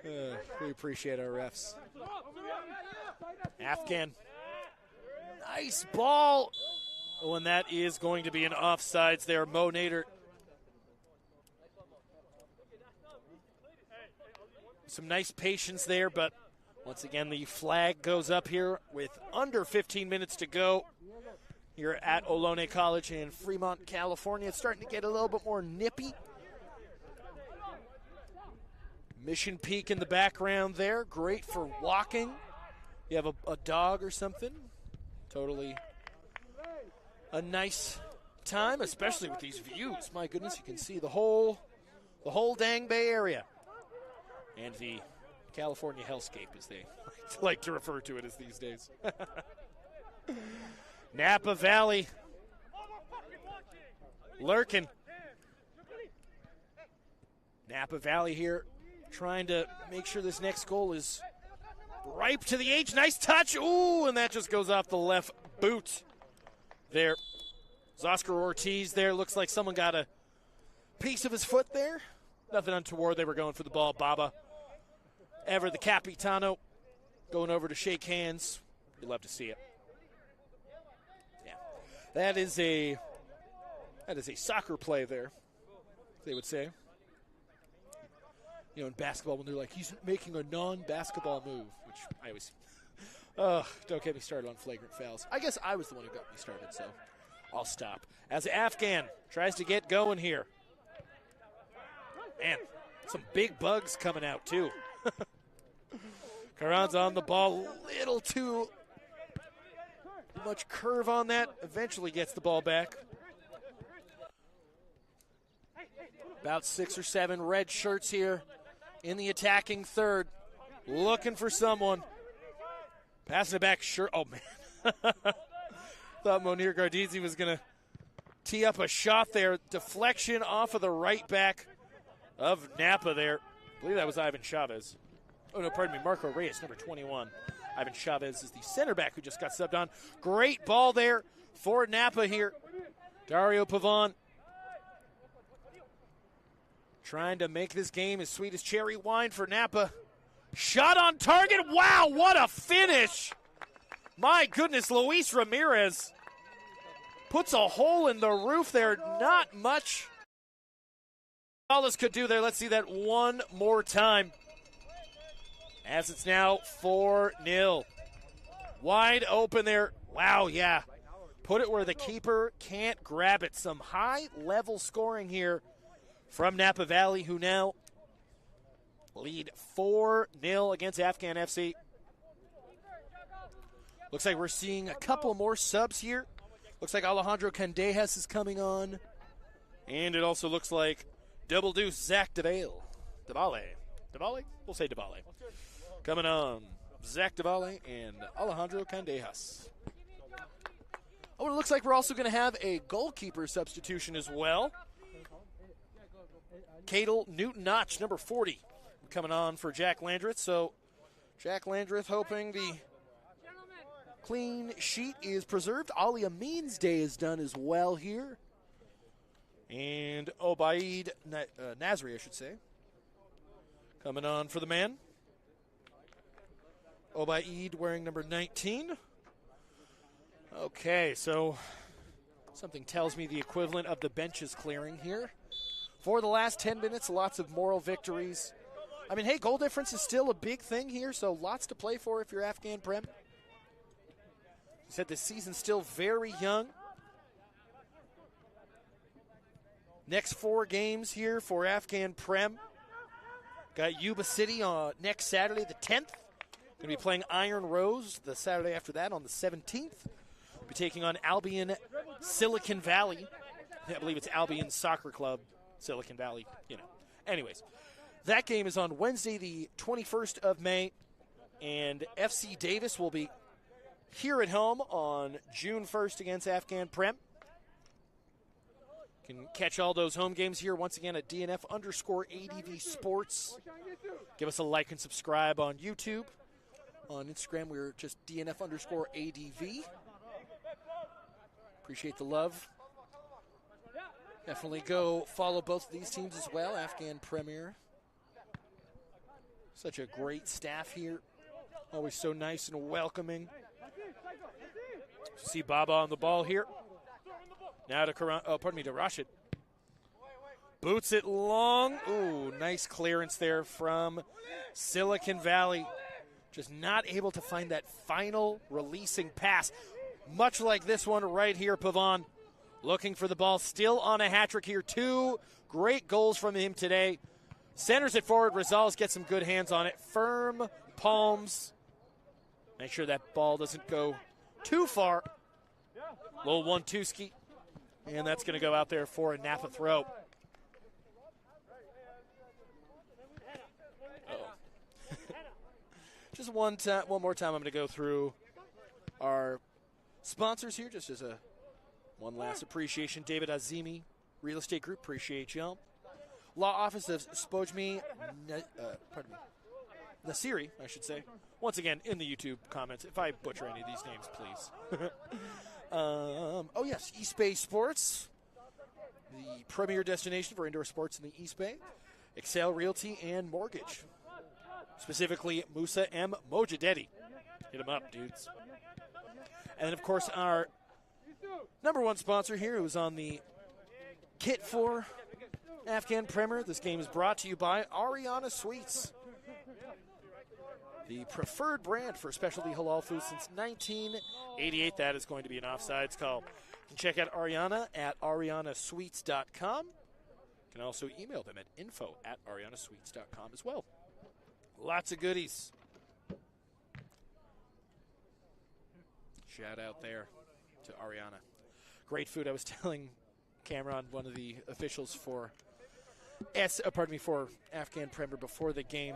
We appreciate our refs. Afghan. Nice ball. Oh, and that is going to be an offsides there. Mo Nader. Some nice patience there, but once again, the flag goes up here with under 15 minutes to go here at Ohlone College in Fremont, California. It's starting to get a little bit more nippy. Mission Peak in the background there. Great for walking. You have a dog or something. Totally a nice time, especially with these views. My goodness, you can see the whole dang Bay Area. And the California hellscape, as they like to refer to it as these days. Napa Valley lurking. Napa Valley here trying to make sure this next goal is ripe to the edge. Nice touch. Ooh, and that just goes off the left boot there. Oscar Ortiz there. Looks like someone got a piece of his foot there. Nothing untoward. They were going for the ball. Baba Ever, the Capitano, going over to shake hands. You'd love to see it. Yeah, that is a soccer play there, they would say. You know, in basketball, when they're like, he's making a non-basketball move, which I always, don't get me started on flagrant fouls. I guess I was the one who got me started, so I'll stop. As Afghan tries to get going here. Man, some big bugs coming out, too. Karan's on the ball, little too much curve on that. Eventually gets the ball back. About 6 or 7 red shirts here in the attacking third. Looking for someone. Passing it back. Sure. Oh, man. Thought Monir Gardizi was going to tee up a shot there. Deflection off of the right back of Napa there. I believe that was Ivan Chavez. Oh, no, pardon me. Marco Reyes, number 21. Ivan Chavez is the center back who just got subbed on. Great ball there for Napa here. Dario Pavon trying to make this game as sweet as cherry wine for Napa. Shot on target. Wow, what a finish. My goodness, Luis Ramirez puts a hole in the roof there. Not much Gonzalez could do there. Let's see that one more time. As it's now 4-0. Wide open there. Wow, yeah. Put it where the keeper can't grab it. Some high-level scoring here from Napa Valley, who now lead 4-0 against AFGHAN FC. Looks like we're seeing a couple more subs here. Looks like Alejandro Candejas is coming on. And it also looks like double deuce Zach Devale. We'll say Devale. Coming on, Zach Devale and Alejandro Candejas. Oh, it looks like we're also going to have a goalkeeper substitution as well. Cadel Newton-Notch, number 40, coming on for Jack Landreth. So Jack Landreth hoping the clean sheet is preserved. Ali Amin's day is done as well here. And Obaid Nasri, I should say, coming on for the man. Obaid wearing number 19. Okay, so Something tells me the equivalent of the bench is clearing here. For the last 10 minutes, lots of moral victories. I mean, hey, goal difference is still a big thing here, so lots to play for if you're Afghan Prem. I said the season's still very young. Next 4 games here for Afghan Prem. Got Yuba City on next Saturday, the 10th. Going to be playing Iron Rose the Saturday after that on the 17th. Be taking on Albion Silicon Valley. I believe it's Albion Soccer Club, Silicon Valley, Anyways, that game is on Wednesday, the 21st of May. And FC Davis will be here at home on June 1st against Afghan Prem. Can catch all those home games here once again at DNF_ADV Sports. Give us a like and subscribe on YouTube. On Instagram, we're just DNF_ADV. Appreciate the love. Definitely go follow both of these teams as well. Afghan Premier. Such a great staff here. Always so nice and welcoming. See Baba on the ball here. Now to Rashid. Boots it long. Ooh, nice clearance there from Silicon Valley. Just not able to find that final releasing pass. Much like this one right here, Pavon. Looking for the ball, still on a hat trick here. 2 great goals from him today. Centers it forward. Rosales gets some good hands on it. Firm palms. Make sure that ball doesn't go too far. Little 1-2 ski. And that's going to go out there for a Napa throw. Just one more time, I'm going to go through our sponsors here, just as one last appreciation. David Azimi, Real Estate Group, appreciate y'all. Law Office of Spojmi, Nasiri, I should say. Once again, in the YouTube comments, if I butcher any of these names, please. Oh, yes, East Bay Sports, the premier destination for indoor sports in the East Bay. Excel Realty and Mortgage, specifically Musa M. Mojadedi. Hit him up, dudes. And then, of course, our number one sponsor here, who's on the kit for Afghan Premier. This game is brought to you by Ariana Sweets, the preferred brand for specialty halal food since 1988. That is going to be an offsides call. You can check out Ariana at arianasweets.com. You can also email them at info@arianasweets.com as well. Lots of goodies. Shout out there to Ariana. Great food. I was telling Cameron, one of the officials for for Afghan Premier before the game,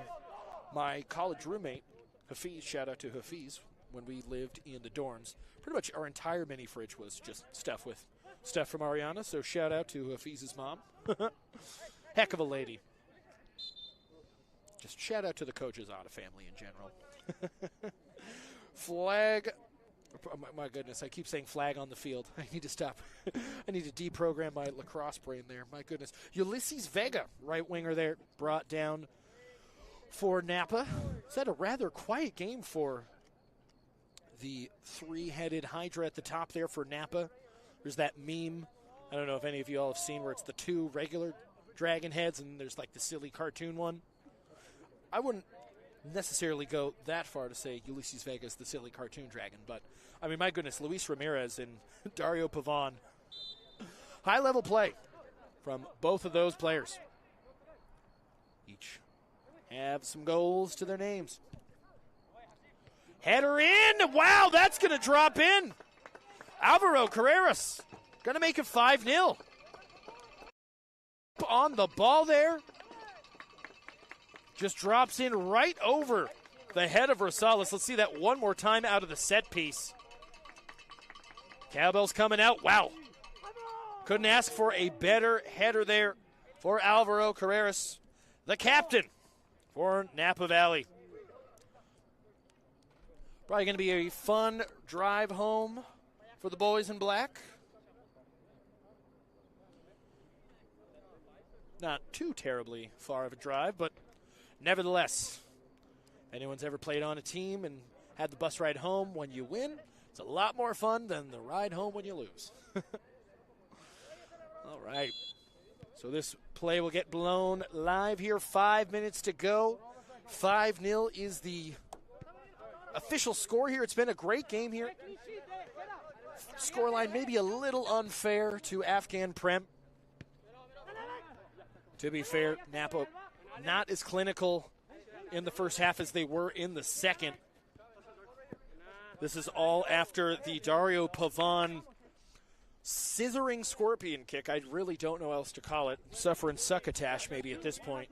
my college roommate, Hafiz, shout out to Hafiz, when we lived in the dorms, pretty much our entire mini fridge was just stuff from Ariana, so shout out to Hafiz's mom. Heck of a lady. Just shout out to the Coach's Otta family in general. Flag. My goodness, I keep saying flag on the field. I need to stop. I need to deprogram my lacrosse brain there. My goodness. Ulysses Vega, right winger there, brought down for Napa. Is that a rather quiet game for the 3-headed Hydra at the top there for Napa? There's that meme. I don't know if any of you all have seen where it's the 2 regular dragon heads and there's like the silly cartoon one. I wouldn't necessarily go that far to say Ulysses Vega is the silly cartoon dragon, but I mean, my goodness, Luis Ramirez and Dario Pavon. High-level play from both of those players. Each have some goals to their names. Header in. Wow, that's going to drop in. Alvaro Carreras going to make it 5-0. On the ball there. Just drops in right over the head of Rosales. Let's see that one more time out of the set piece. Cowbell's coming out. Wow. Couldn't ask for a better header there for Alvaro Carreras, the captain for Napa Valley. Probably going to be a fun drive home for the boys in black. Not too terribly far of a drive, but nevertheless, if anyone's ever played on a team and had the bus ride home when you win, it's a lot more fun than the ride home when you lose. All right. So this play will get blown live here. 5 minutes to go. 5-0 is the official score here. It's been a great game here. Scoreline maybe a little unfair to AFGHAN Prem. To be fair, Napa not as clinical in the first half as they were in the second. This is all after the Dario Pavon scissoring scorpion kick. I really don't know what else to call it. Suffering succotash maybe at this point.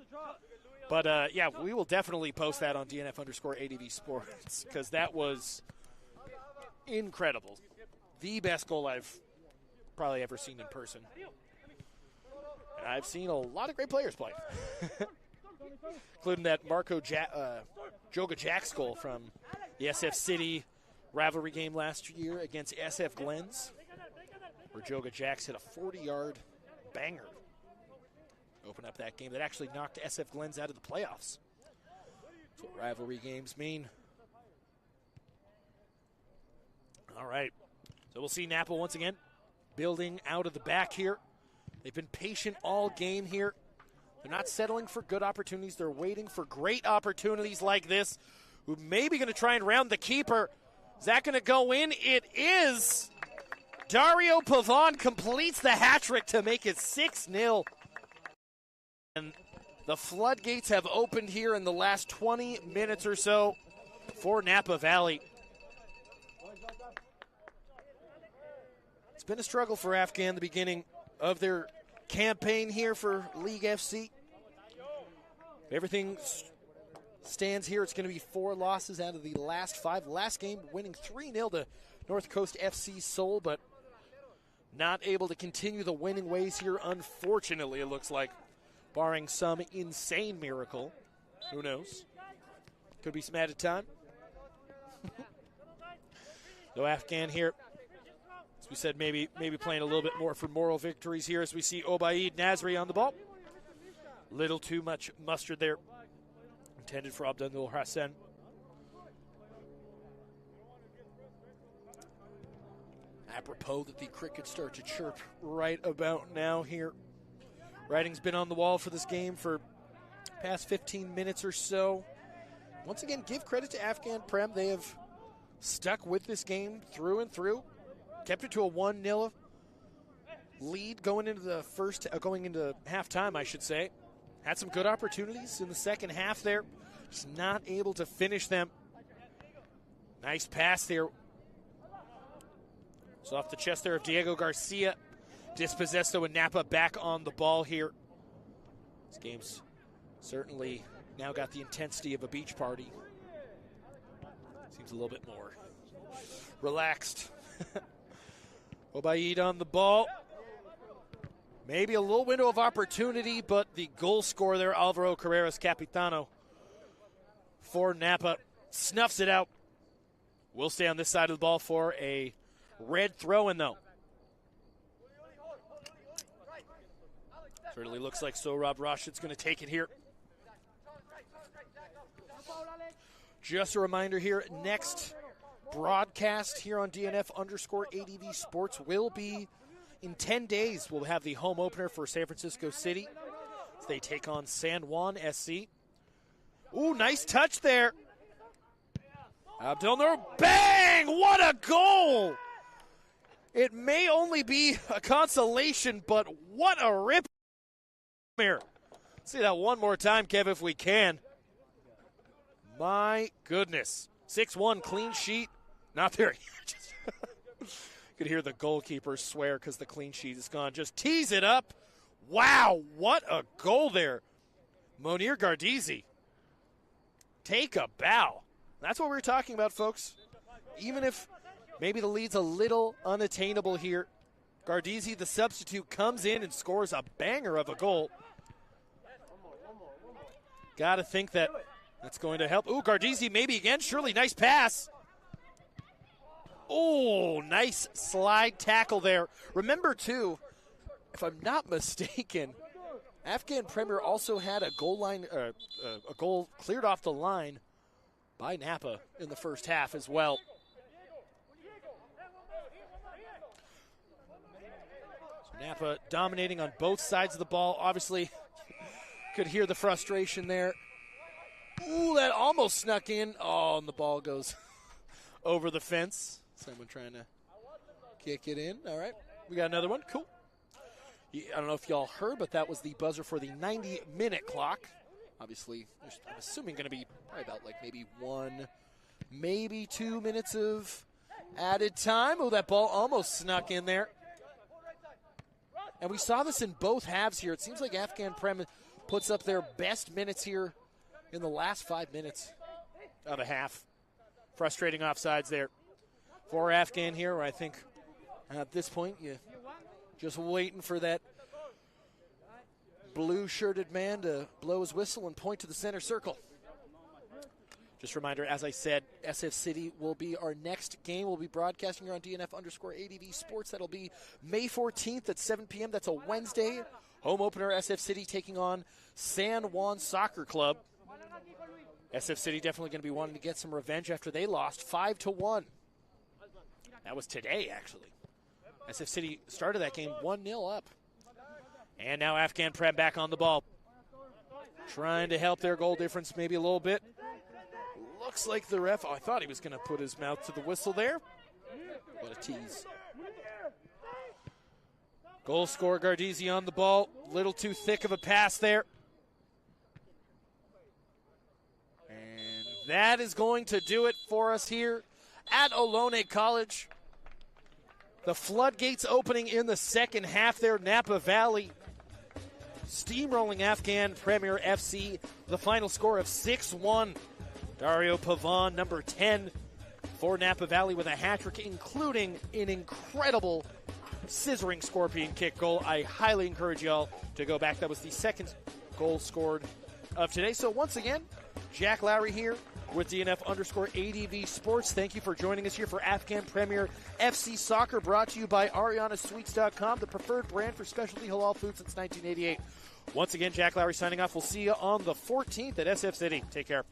But, yeah, we will definitely post that on DNF_ADV Sports because that was incredible. The best goal I've probably ever seen in person. And I've seen a lot of great players play, including that Joga Jack's goal from the SF City rivalry game last year against SF Glens, where Joga Jacks hit a 40-yard banger. Open up that game that actually knocked SF Glens out of the playoffs. That's what rivalry games mean. All right. So we'll see Napa once again building out of the back here. They've been patient all game here. They're not settling for good opportunities. They're waiting for great opportunities like this. Who maybe going to try and round the keeper. Is that going to go in? It is. Dario Pavon completes the hat trick to make it 6-0. And the floodgates have opened here in the last 20 minutes or so for Napa Valley. It's been a struggle for AFGHAN the beginning of their campaign here for League FC. Everything stands here. It's going to be 4 losses out of the last 5. Last game winning 3-0 to North Coast FC Seoul, but not able to continue the winning ways here, unfortunately, it looks like, barring some insane miracle. Who knows? Could be some added time. No AFGHAN here. As we said, maybe playing a little bit more for moral victories here as we see Obaid Nasri on the ball. Little too much mustard there. Intended for Abdul Hassan. Apropos that the crickets start to chirp right about now here. Writing's been on the wall for this game for past 15 minutes or so. Once again, give credit to AFGHAN Prem. They have stuck with this game through and through. Kept it to a 1-0 lead going into halftime, I should say. Had some good opportunities in the second half there. Just not able to finish them. Nice pass there. It's off the chest there of Diego Garcia. Dispossessed, though, and Napa back on the ball here. This game's certainly now got the intensity of a beach party. Seems a little bit more relaxed. Obaid on the ball. Maybe a little window of opportunity, but the goal scorer there, Alvaro Carreras Capitano, for Napa, snuffs it out. We'll stay on this side of the ball for a red throw-in, though. Certainly looks like Sohrab Rashid's going to take it here. Just a reminder here, next broadcast here on DNF_ADV Sports will be in 10 days. We'll have the home opener for San Francisco City as they take on San Juan SC. Ooh, nice touch there. Abdel Nur, bang! What a goal! It may only be a consolation, but what a rip here. Let's see that one more time, Kev, if we can. My goodness. 6-1 clean sheet. Not there. Could hear the goalkeeper swear because the clean sheet is gone. Just tease it up. Wow, what a goal there. Monir Gardizi. Take a bow. That's what we were talking about, folks. Even if maybe the lead's a little unattainable here, Gardizi, the substitute, comes in and scores a banger of a goal. Got to think that that's going to help. Ooh, Gardizi maybe again. Surely, nice pass. Oh, nice slide tackle there. Remember, too, if I'm not mistaken, AFGHAN Premier also had a goal cleared off the line by Napa in the first half as well. So Napa dominating on both sides of the ball. Obviously, could hear the frustration there. Ooh, that almost snuck in. Oh, and the ball goes over the fence. Someone trying to kick it in. All right, we got another one. Cool. I don't know if y'all heard, but that was the buzzer for the 90-minute clock. Obviously, I'm assuming going to be probably about like maybe 1, maybe 2 minutes of added time. Oh, that ball almost snuck in there. And we saw this in both halves here. It seems like Afghan Prem puts up their best minutes here in the last 5 minutes of a half. Frustrating offsides there for Afghan here, where I think at this point you just waiting for that blue-shirted man to blow his whistle and point to the center circle. Just a reminder, as I said, SF City will be our next game. We'll be broadcasting here on DNF_ADV Sports. That'll be May 14th at 7 p.m. That's a Wednesday. Home opener, SF City taking on San Juan Soccer Club. SF City definitely going to be wanting to get some revenge after they lost 5-1. That was today, actually. SF City started that game 1-0 up. And now Afghan Prem back on the ball. Trying to help their goal difference maybe a little bit. Looks like the ref, I thought he was going to put his mouth to the whistle there. What a tease. Goal scorer Gardesi on the ball. Little too thick of a pass there. And that is going to do it for us here at Ohlone College. The floodgates opening in the second half there. Napa Valley steamrolling Afghan Premier FC. The final score of 6-1. Dario Pavan, number 10 for Napa Valley with a hat trick, including an incredible scissoring scorpion kick goal. I highly encourage y'all to go back. That was the second goal scored of today. So once again, Jack Lowry here with DNF_ADV Sports. Thank you for joining us here for Afghan Premier FC Soccer, brought to you by ArianaSweets.com, the preferred brand for specialty halal food since 1988. Once again, Jack Lowry signing off. We'll see you on the 14th at SF City. Take care.